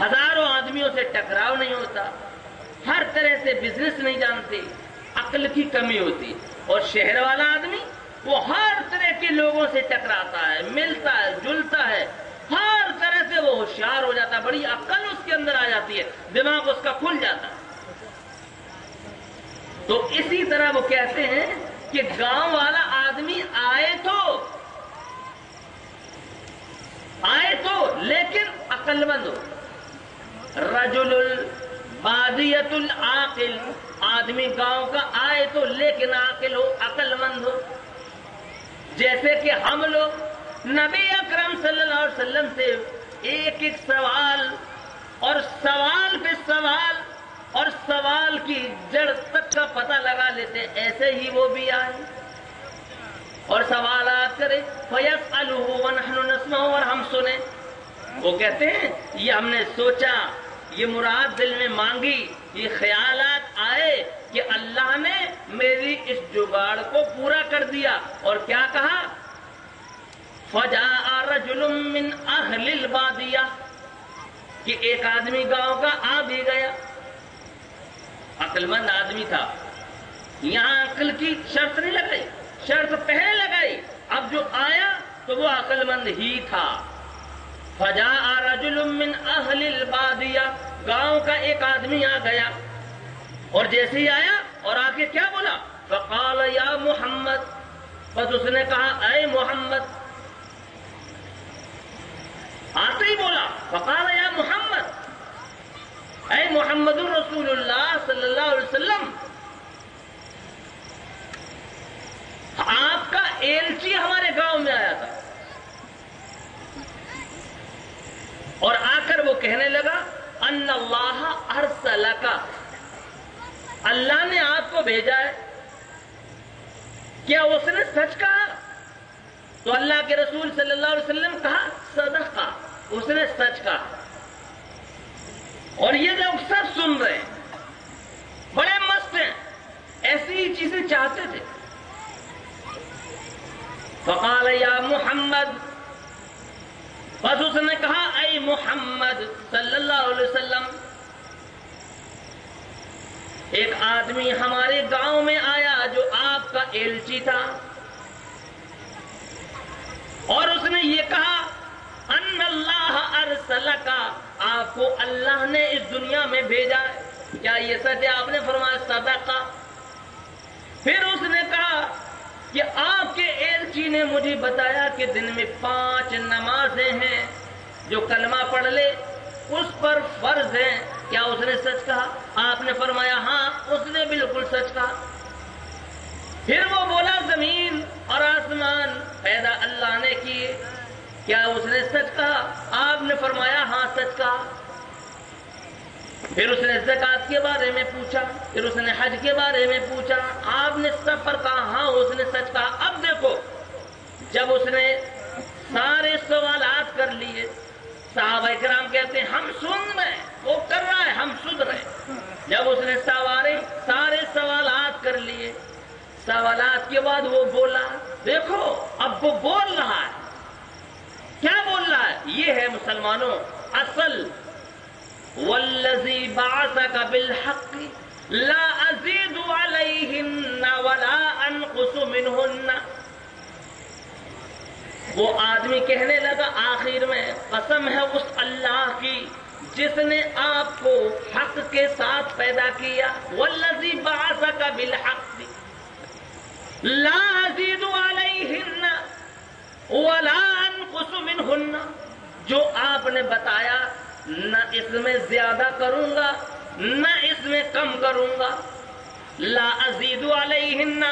S1: ہزاروں آدمیوں سے ٹکراؤ نہیں ہوتا، ہر طرح سے بزنس نہیں جانتے، عقل کی کمی ہوتی۔ اور شہر والا آدمی وہ ہر طرح کے لوگوں سے ٹکراتا ہے، ملتا ہے، جلتا ہے، ہر طرح سے وہ ہوشیار ہو جاتا ہے، بڑی عقل اس کے اندر آ جاتی ہے، دماغ اس کا کھل جاتا ہے۔ تو اسی طرح وہ کہتے ہیں کہ گاؤں والا آدمی آئے تو لیکن عقل مند ہو۔ رجل البادیۃ العاقل، آدمی گاؤں کا آئے تو لیکن عاقل ہو، عقل مند ہو۔ جیسے کہ ہم لوگ نبی اکرم صلی اللہ علیہ وسلم سے ایک ایک سوال اور سوال پہ سوال اور سوال کی جڑ تک کا پتہ لگا لیتے ہیں، ایسے ہی وہ بھی آئے اور سوالات کرے، فَيَسْأَلُهُ وَنَحْنُ نَسْمَعُ، اور ہم سنیں۔ وہ کہتے ہیں یہ ہم نے سوچا، یہ مراد دل میں مانگی، یہ خیالات آئے کہ اللہ نے میری اس جگاڑ کو پورا کر دیا۔ اور کیا کہا؟ فَجَاءَ رَجُلٌ مِّنْ أَهْلِ الْبَادِيَةِ، کہ ایک آدمی گاؤں کا آ بھی گیا، عقل مند آدمی تھا۔ یہاں عقل کی شرط نہیں لگائی، شرط پہلے لگائی، اب جو آیا تو وہ عقل مند ہی تھا۔ فَجَاءَ رَجُلٌ مِّنْ أَهْلِ الْبَادِيَةِ، گاؤں کا ایک آدمی آ گیا، اور جیسے ہی آیا اور آ کے کیا بولا؟ فَقَالَ يَا مُحَمَّدْ، بس اس نے کہا اے محمد، آتے ہی بولا فَقَالَ يَا مُحَمَّدْ، اے محمد الرسول اللہ صلی اللہ علیہ وسلم، آپ کا ایلچی ہمارے گاؤں میں آیا تھا۔ اور آ کر وہ کہنے لگا ان اللہ ارسلک، اللہ نے آپ کو بھیجا ہے۔ کیا اس نے سچ کہا؟ تو اللہ کے رسول صلی اللہ علیہ وسلم کہا صدقہ، اس نے سچ کہا۔ اور یہ لوگ سب سن رہے ہیں، بڑے مست ہیں، ایسی ہی چیزیں چاہتے تھے۔ فقال یا محمد، بس اس نے کہا اے محمد صلی اللہ علیہ وسلم، ایک آدمی ہمارے گاؤں میں آیا جو آپ کا ایلچی تھا، اور اس نے یہ کہا ان اللہ ارسلک، آپ کو اللہ نے اس دنیا میں بھیجا ہے۔ کیا یہ سچ ہے؟ آپ نے فرمایا صدقہ۔ پھر اس نے کہا کہ آپ کے ایلچی نے مجھے بتایا کہ دن میں 5 نمازیں ہیں، جو کلمہ پڑھ لے اس پر فرض ہیں۔ کیا اس نے سچ کہا؟ آپ نے فرمایا ہاں، اس نے بالکل سچ کہا۔ پھر وہ بولا زمین اور پیدا اللہ نے کیے، کیا اس نے سچ کہا؟ آپ نے فرمایا ہاں سچ کہا۔ پھر اس نے زکات کے بارے میں پوچھا، پھر اس نے حج کے بارے میں پوچھا، آپ نے سب پر کہا ہاں اس نے سچ کہا۔ اب دیکھو جب اس نے سارے سوالات کر لیے، صحابہ کرام کہتے ہیں ہم سن رہے ہیں، وہ کر رہا ہے ہم سن رہے ہیں۔ جب اس نے سارے سوالات کر لیے، سوالات کے بعد وہ بولا، دیکھو اب وہ بول رہا ہے۔ کیا بول رہا ہے؟ یہ ہے مسلمانوں اصل، والذی بعثک بالحق لا ازید علیہن ولا انقص منہن۔ وہ آدمی کہنے لگا آخر میں، قسم ہے اس اللہ کی جس نے آپ کو حق کے ساتھ پیدا کیا، والذی بعثک بالحق لا ازید علیہن ولا انقص منہن، جو آپ نے بتایا نہ اس میں زیادہ کروں گا نہ اس میں کم کروں گا، لا ازید علیہن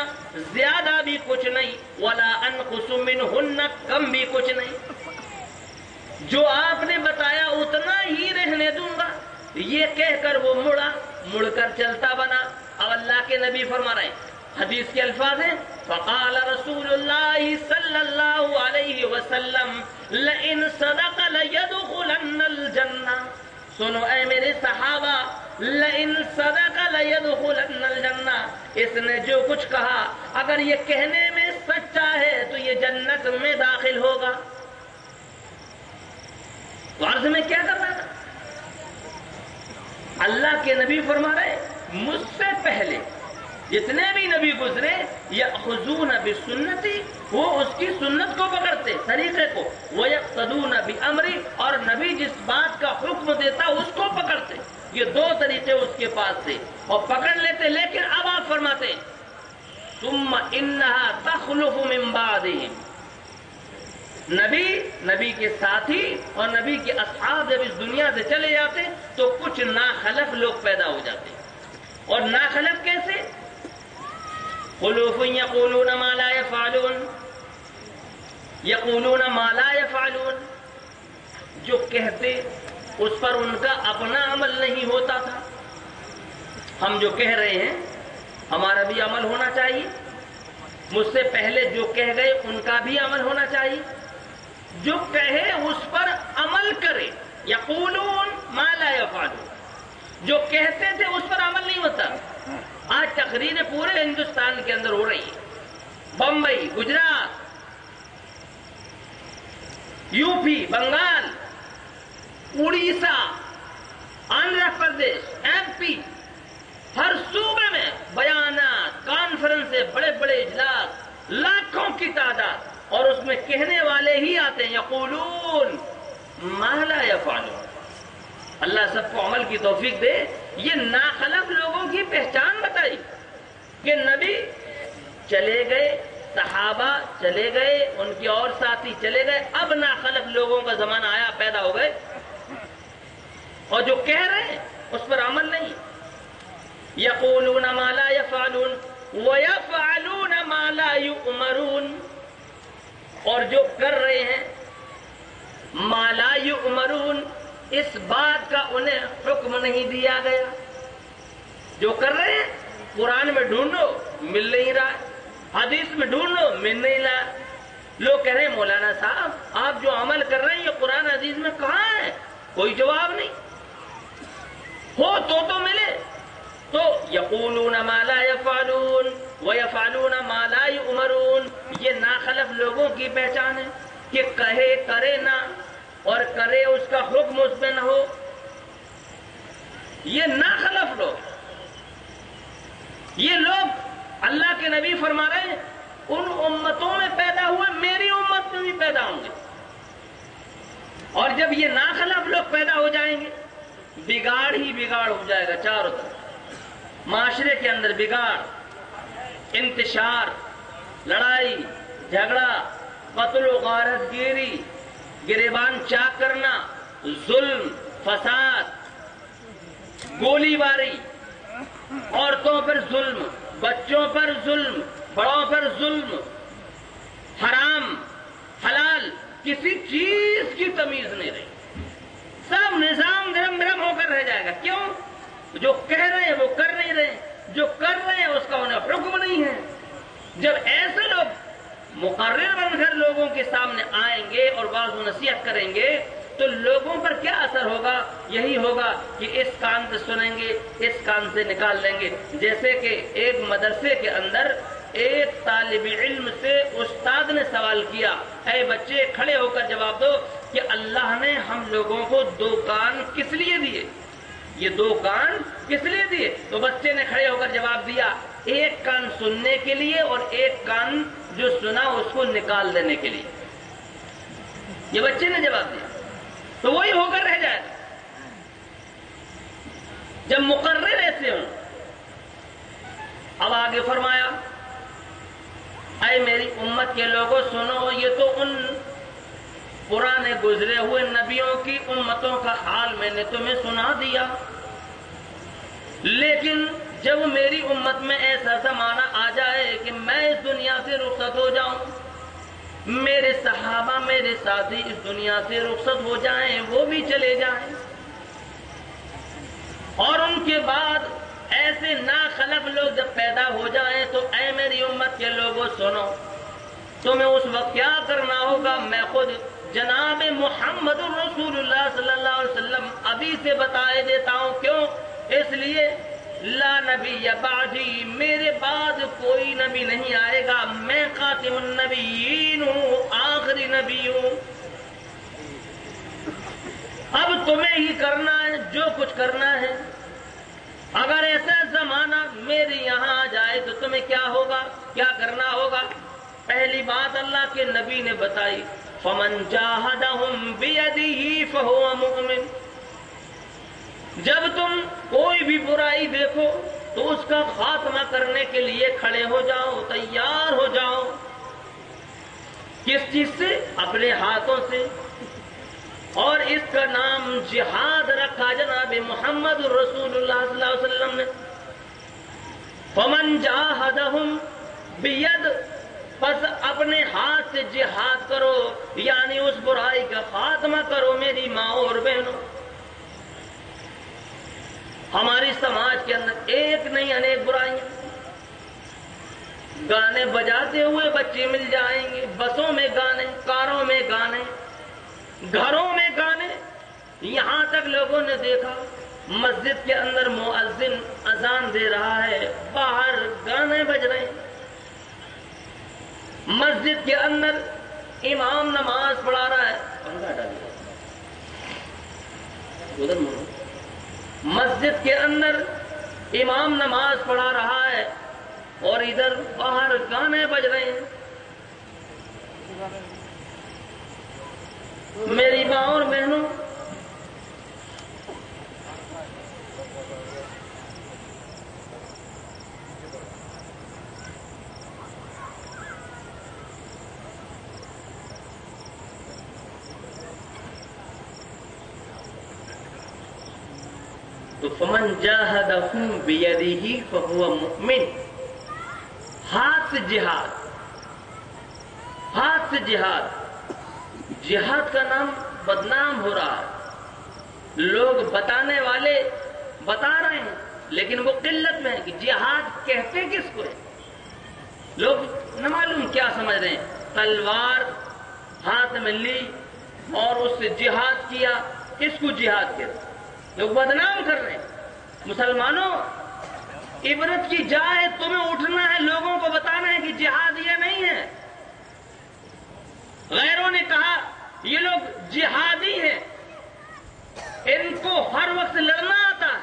S1: زیادہ بھی کچھ نہیں، ولا انقص منہن کم بھی کچھ نہیں، جو آپ نے بتایا اتنا ہی رہنے دوں گا۔ یہ کہہ کر وہ مڑ کر چلتا بنا۔ اب اللہ کے نبی فرما رہے ہیں، حدیث کے الفاظ ہیں، فقال رسول اللہ صلی اللہ علیہ وسلم لئن صدق لیدخلن الجنہ۔ سنو اے میرے صحابہ، لئن صدق لیدخلن الجنہ، اس نے جو کچھ کہا اگر یہ کہنے میں سچا ہے تو یہ جنت میں داخل ہوگا۔ تو عرض میں کیا کر رہا تھا؟ اللہ کے نبی فرما رہے مجھ سے پہلے جتنے بھی نبی گزرے یأخذون بسنتی، وہ اس کی سنت کو پکڑتے، طریقے کو، ویقتدون بامری، اور نبی جس بات کا حکم دیتا اس کو پکڑتے۔ یہ دو طریقے اس کے پاس تھے اور پکڑ لیتے۔ لیکن اب آپ فرماتے ہیں ثم انہا تخلف من بعدہم، نبی کے ساتھی اور نبی کے اصحاب جب اس دنیا سے چلے جاتے تو کچھ ناخلف لوگ پیدا ہو جاتے۔ اور ناخلف کیسے؟ خلوف یقولون ما لا یفعلون، یقولون ما لا یفعلون، جو کہتے اس پر ان کا اپنا عمل نہیں ہوتا تھا۔ ہم جو کہہ رہے ہیں ہمارا بھی عمل ہونا چاہیے، مجھ سے پہلے جو کہہ گئے ان کا بھی عمل ہونا چاہیے، جو کہے اس پر عمل کرے۔ یقولون ما لا یفعلون، جو کہتے تھے اس پر عمل نہیں ہوتا۔ آج تقریریں پورے ہندوستان کے اندر ہو رہی ہیں، Bambai, Gujarat, U P, Bengal, Orissa, Andhra Pradesh, M P, ہر صوبے میں بیانات، کانفرنسیں، بڑے بڑے اجلاس، لاکھوں کی تعداد، اور اس میں کہنے والے ہی آتے ہیں یقولون ما لا یفعلون۔ اللہ سب کو عمل کی توفیق دے۔ یہ ناخلف لوگوں کی پہچان بتائی کہ نبی چلے گئے، صحابہ چلے گئے، ان کے اور ساتھی چلے گئے، اب ناخلف لوگوں کا زمانہ آیا، پیدا ہو گئے، اور جو کہہ رہے ہیں اس پر عمل نہیں۔ یقولون ما لا یفعلون ویفعلون ما لا یؤمرون، اور جو کر رہے ہیں ما لا یؤمرون، اس بات کا انہیں حکم نہیں دیا گیا۔ جو کر رہے ہیں قرآن میں ڈھونڈو مل نہیں رہا، حدیث میں ڈھونڈو مل نہیں رہا۔ لوگ کہہ رہے ہیں مولانا صاحب آپ جو عمل کر رہے ہیں یہ قرآن حدیث میں کہاں ہے؟ کوئی جواب نہیں، ہو تو ملے۔ تو یقولون ما لا یفعلون ویفعلون ما لا یؤمرون، یہ ناخلف لوگوں کی پہچان ہے کہ کہے کرے نہ، اور کرے اس کا حکم اس میں نہ ہو۔ یہ ناخلف لوگ، یہ لوگ اللہ کے نبی فرما رہے ہیں ان امتوں میں پیدا ہوئے میری امت میں بھی پیدا ہوں گے، اور جب یہ ناخلف لوگ پیدا ہو جائیں گے بگاڑ ہی بگاڑ ہو جائے گا چاروں طرف۔ معاشرے کے اندر بگاڑ، انتشار، لڑائی جھگڑا، قتل و غارت گیری، گریبان چاک کرنا، ظلم، فساد، گولی باری، عورتوں پر ظلم، بچوں پر ظلم، بڑوں پر ظلم، حرام کسی چیز کی تمیز نہیں رہی، سب نظام درم برم ہو کر رہ جائے گا۔ کیوں؟ جو کہہ رہے ہیں وہ کر نہیں رہے، جو کر رہے ہیں اس کا انہیں حکم نہیں ہے۔ جب ایسے لوگ مقرر بن کر لوگوں کے سامنے آئیں گے اور بعض نصیحت کریں گے تو لوگوں پر کیا اثر ہوگا؟ یہی ہوگا کہ اس کان سے سنیں گے، اس کان سے نکال لیں گے۔ جیسے کہ ایک مدرسے کے اندر ایک طالب علم سے استاد نے سوال کیا، اے بچے کھڑے ہو کر جواب دو کہ اللہ نے ہم لوگوں کو 2 کان کس لیے دیے؟ یہ 2 کان کس لیے دیے؟ تو بچے نے کھڑے ہو کر جواب دیا، ایک کان سننے کے لیے اور ایک کان جو سنا اس کو نکال دینے کے لیے۔ یہ بچے نے جواب دیا، تو وہی ہو کر رہ جائے جب مقرر ایسے ہوں۔ اب آگے فرمایا، اے میری امت کے لوگوں سنو، یہ تو ان پرانے گزرے ہوئے نبیوں کی امتوں کا حال میں نے تمہیں سنا دیا، لیکن جب میری امت میں ایسا زمانہ آ جائے کہ میں اس دنیا سے رخصت ہو جاؤں، میرے صحابہ میرے ساتھی اس دنیا سے رخصت ہو جائیں، وہ بھی چلے جائیں، اور ان کے بعد ایسے ناخلف لوگ جب پیدا ہو جائیں تو اے میری امت کے لوگوں سنو، تمہیں اس وقت کیا کرنا ہوگا میں خود جناب محمد رسول اللہ صلی اللہ علیہ وسلم ابھی سے بتائے دیتا ہوں۔ کیوں؟ اس لیے لا نبی بعدی، میرے بعد کوئی نبی نہیں آئے گا، میں خاتم النبیین ہوں، آخری نبی ہوں۔ اب تمہیں ہی کرنا ہے جو کچھ کرنا ہے۔ اگر ایسا زمانہ میرے یہاں آ جائے تو تمہیں کیا ہوگا، کیا کرنا ہوگا؟ پہلی بات اللہ کے نبی نے بتائی، فمن جاہدہم بیدہ فہو مؤمن۔ جب تم کوئی بھی برائی دیکھو تو اس کا خاتمہ کرنے کے لیے کھڑے ہو جاؤ، تیار ہو جاؤ۔ کس چیز سے؟ اپنے ہاتھوں سے۔ اور اس کا نام جہاد رکھا جناب محمد رسول اللہ صلی اللہ علیہ وسلم نے۔ فمن جاہدہم بید، پس اپنے ہاتھ سے جہاد کرو، یعنی اس برائی کا خاتمہ کرو۔ میری ماں اور بہنوں، ہماری سماج کے اندر ایک نہیں انیک برائیاں، گانے بجاتے ہوئے بچے مل جائیں گے، بسوں میں گانے، کاروں میں گانے، گھروں میں گانے، یہاں تک لوگوں نے دیکھا مسجد کے اندر مؤذن اذان دے رہا ہے، باہر گانے بج رہے ہیں، مسجد کے اندر امام نماز پڑھا رہا ہے، ادھر مسجد کے اندر امام نماز پڑھا رہا ہے اور ادھر باہر گانے بج رہے ہیں۔ میری ماں اور بہنوں، تو فمن جاہدہم بیدہ فہو مؤمن، ہاتھ سے جہاد، ہاتھ سے جہاد۔ جہاد کا نام بدنام ہو رہا ہے، لوگ بتانے والے بتا رہے ہیں لیکن وہ قلت میں ہے کہ جہاد کہتے کس کو ہے۔ لوگ نہ معلوم کیا سمجھ رہے ہیں، تلوار ہاتھ میں لی اور اس سے جہاد کیا، اس کو جہاد کہتے، لوگ بدنام کر رہے ہیں۔ مسلمانوں، عبرت کی جائے تمہیں اٹھنا ہے، لوگوں کو بتانا ہے کہ جہاد یہ نہیں ہے۔ غیروں نے کہا یہ لوگ جہادی ہیں، ان کو ہر وقت لڑنا آتا ہے،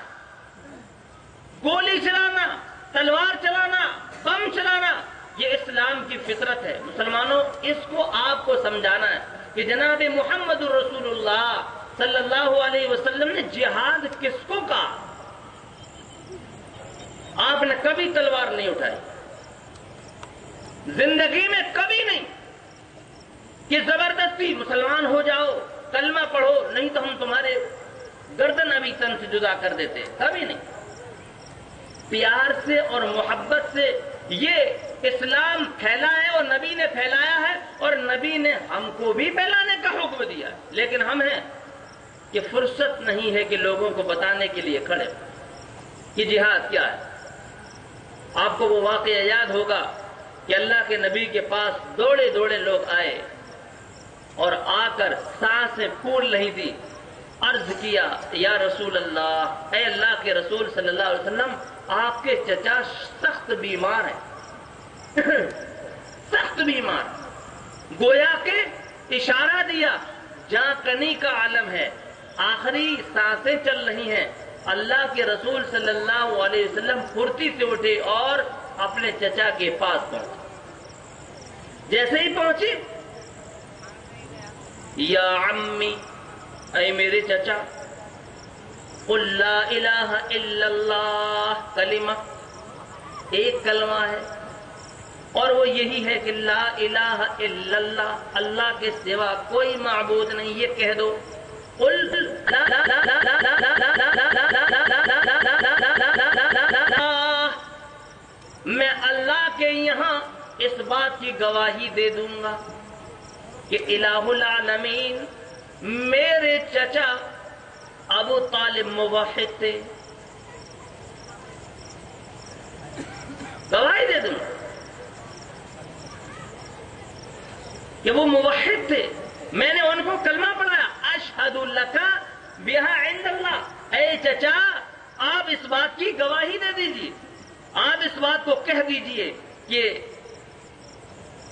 S1: گولی چلانا، تلوار چلانا، بم چلانا، یہ اسلام کی فطرت ہے۔ مسلمانوں، اس کو آپ کو سمجھانا ہے کہ جناب محمد رسول اللہ صلی اللہ علیہ وسلم نے جہاد کس کو کہا؟ آپ نے کبھی تلوار نہیں اٹھائی، زندگی میں کبھی نہیں کہ زبردستی مسلمان ہو جاؤ، کلمہ پڑھو، نہیں تو ہم تمہارے گردن ابھی تن سے جدا کر دیتے، کبھی نہیں۔ پیار سے اور محبت سے یہ اسلام پھیلا ہے اور نبی نے پھیلایا ہے، اور نبی نے ہم کو بھی پھیلانے کا حکم دیا، لیکن ہم ہیں کہ فرصت نہیں ہے کہ لوگوں کو بتانے کے لیے کھڑے کہ جہاد کیا ہے۔ آپ کو وہ واقعہ یاد ہوگا کہ اللہ کے نبی کے پاس دوڑے دوڑے لوگ آئے اور آ کر سانسیں پھول نہیں دی، عرض کیا یا رسول اللہ، اے اللہ کے رسول صلی اللہ علیہ وسلم، آپ کے چچا سخت بیمار ہیں، سخت بیمار۔ گویا کہ اشارہ دیا جہاں کنی کا عالم ہے، آخری سانسیں چل رہی ہیں، اللہ کے رسول صلی اللہ علیہ وسلم پھرتی سے اٹھے اور اپنے چچا کے پاس پہنچے۔ جیسے ہی پہنچے، یا عمی، اے میرے چچا، قل لا الہ الا اللہ، کلمہ، ایک کلمہ ہے اور وہ یہی ہے کہ لا الہ الا اللہ، اللہ کے سوا کوئی معبود نہیں، یہ کہہ دو۔ میں اللہ کے یہاں اس بات کی گواہی دے دوں گا کہ الہ العالمین میرے چچا ابو طالب موحد تھے، گواہی دے دوں کہ وہ موحد تھے، میں نے ان کو کلمہ پڑھایا، اشہد لک بہا عند اللہ، اے چچا آپ اس بات کی گواہی دے دیجیے، آپ اس بات کو کہہ دیجیے کہ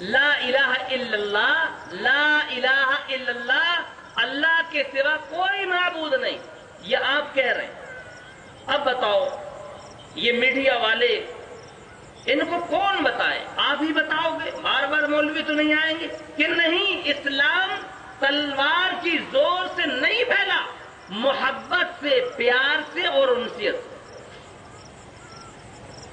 S1: لا الہ الا اللہ، لا الہ الا اللہ، اللہ کے سوا کوئی معبود نہیں، یہ آپ کہہ رہے ہیں۔ اب بتاؤ یہ میڈیا والے ان کو کون بتائے؟ آپ ہی بتاؤ گے، بار بار مولوی تو نہیں آئیں گے کہ نہیں، اسلام تلوار کی زور سے نہیں پھیلا، محبت سے، پیار سے اور انسیت سے۔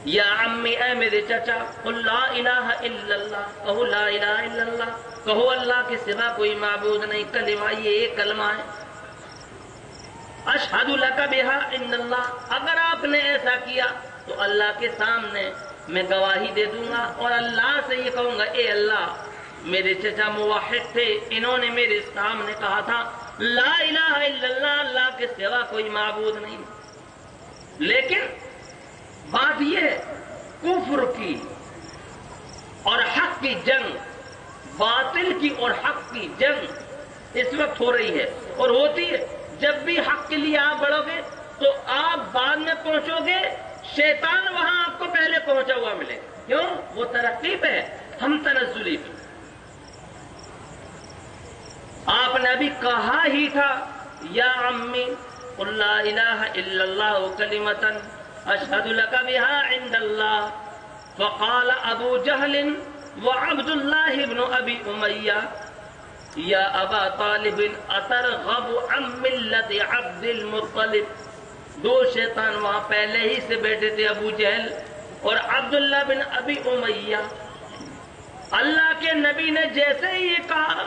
S1: یا عمی، اے میرے چچا، قل لا الہ الا اللہ، کہو لا الہ الا اللہ، کہو اللہ کے سوا کوئی معبود نہیں، کلمہ، یہ ایک کلمہ ہے۔ اشہد لک بہا عند اللہ، اگر آپ نے ایسا کیا تو اللہ کے سامنے میں گواہی دے دوں گا اور اللہ سے یہ کہوں گا، اے اللہ میرے چچا موحد تھے، انہوں نے میرے سامنے کہا تھا لا الہ الا اللہ، اللہ کے سوا کوئی معبود نہیں۔ لیکن بات یہ ہے، کفر کی اور حق کی جنگ، باطل کی اور حق کی جنگ اس وقت ہو رہی ہے اور ہوتی ہے۔ جب بھی حق کے لیے آپ بڑھو گے تو آپ بعد میں پہنچو گے، شیطان وہاں آپ کو پہلے پہنچا ہوا ملے گا۔ کیوں؟ وہ ترقی پہ ہے، ہم تنزلی پہ۔ آپ نے ابھی کہا ہی تھا یا عمی قل لا الہ الا اللہ کلمۃ اشہد لک بہا عند اللہ، فقال ابو جہل وعبد اللہ بن ابی امیہ یا ابا طالب اترغب عن ملت عبد المطلب۔ دو شیطان وہاں پہلے ہی سے بیٹھے تھے، ابو جہل اور عبداللہ بن ابی امیہ۔ اللہ کے نبی نے جیسے ہی یہ کہا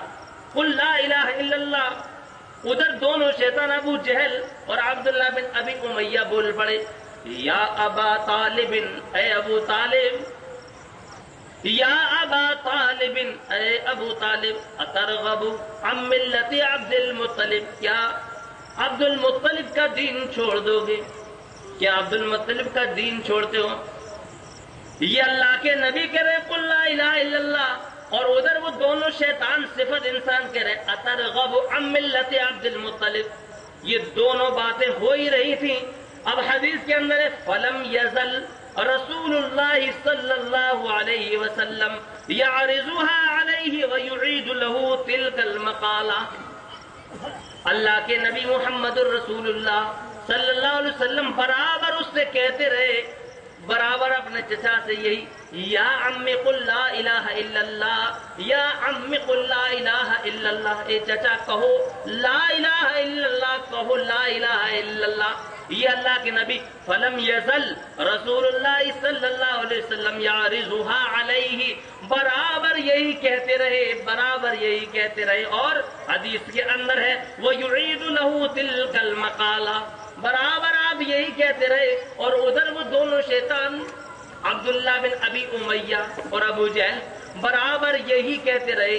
S1: قل لا الہ الا اللہ، ادھر دونوں شیطان ابو جہل اور عبداللہ بن ابی امیہ بول پڑے، یا ابا طالب، اے ابو طالب، یا ابا طالب، اے ابو طالب، اترغب عن ملت عبد المطلب، کیا عبد المطلب کا دین چھوڑ دو گے؟ کیا عبد المطلب کا دین چھوڑتے ہو؟ یہ اللہ کے نبی کہہ رہے قل لا الہ الا اللہ، اور ادھر وہ دونوں شیطان صفت انسان کہہ رہے اترغب عن ملت عبد المطلب۔ یہ دونوں باتیں ہو ہی رہی تھیں۔ اب حدیث کے اندر ہے فلم یزل رسول اللہ صلی اللہ علیہ وسلم یعرضها علیہ ویعید له تلک المقالہ۔ اللہ کے نبی محمد الرسول اللہ صلی اللہ علیہ وسلم برابر اس سے کہتے رہے، برابر اپنے چچا سے یہی، یا عم قل لا الہ الا اللہ، یا عم قل لا الہ الا اللہ، اے چچا کہو لا الہ الا اللہ، کہو لا الہ الا اللہ۔ یہ اللہ کے نبی فلم یزل رسول اللہ صلی اللہ علیہ وسلم یعرضها علیہ، برابر یہی کہتے رہے، برابر یہی کہتے رہے، اور حدیث کے اندر ہے وَيُعِيدُ لَهُ تِلْكَ الْمَقَالَةَ، برابر آپ یہی کہتے رہے، اور ادھر وہ دونوں شیطان عبداللہ بن ابی امیہ اور ابو جہل برابر یہی کہتے رہے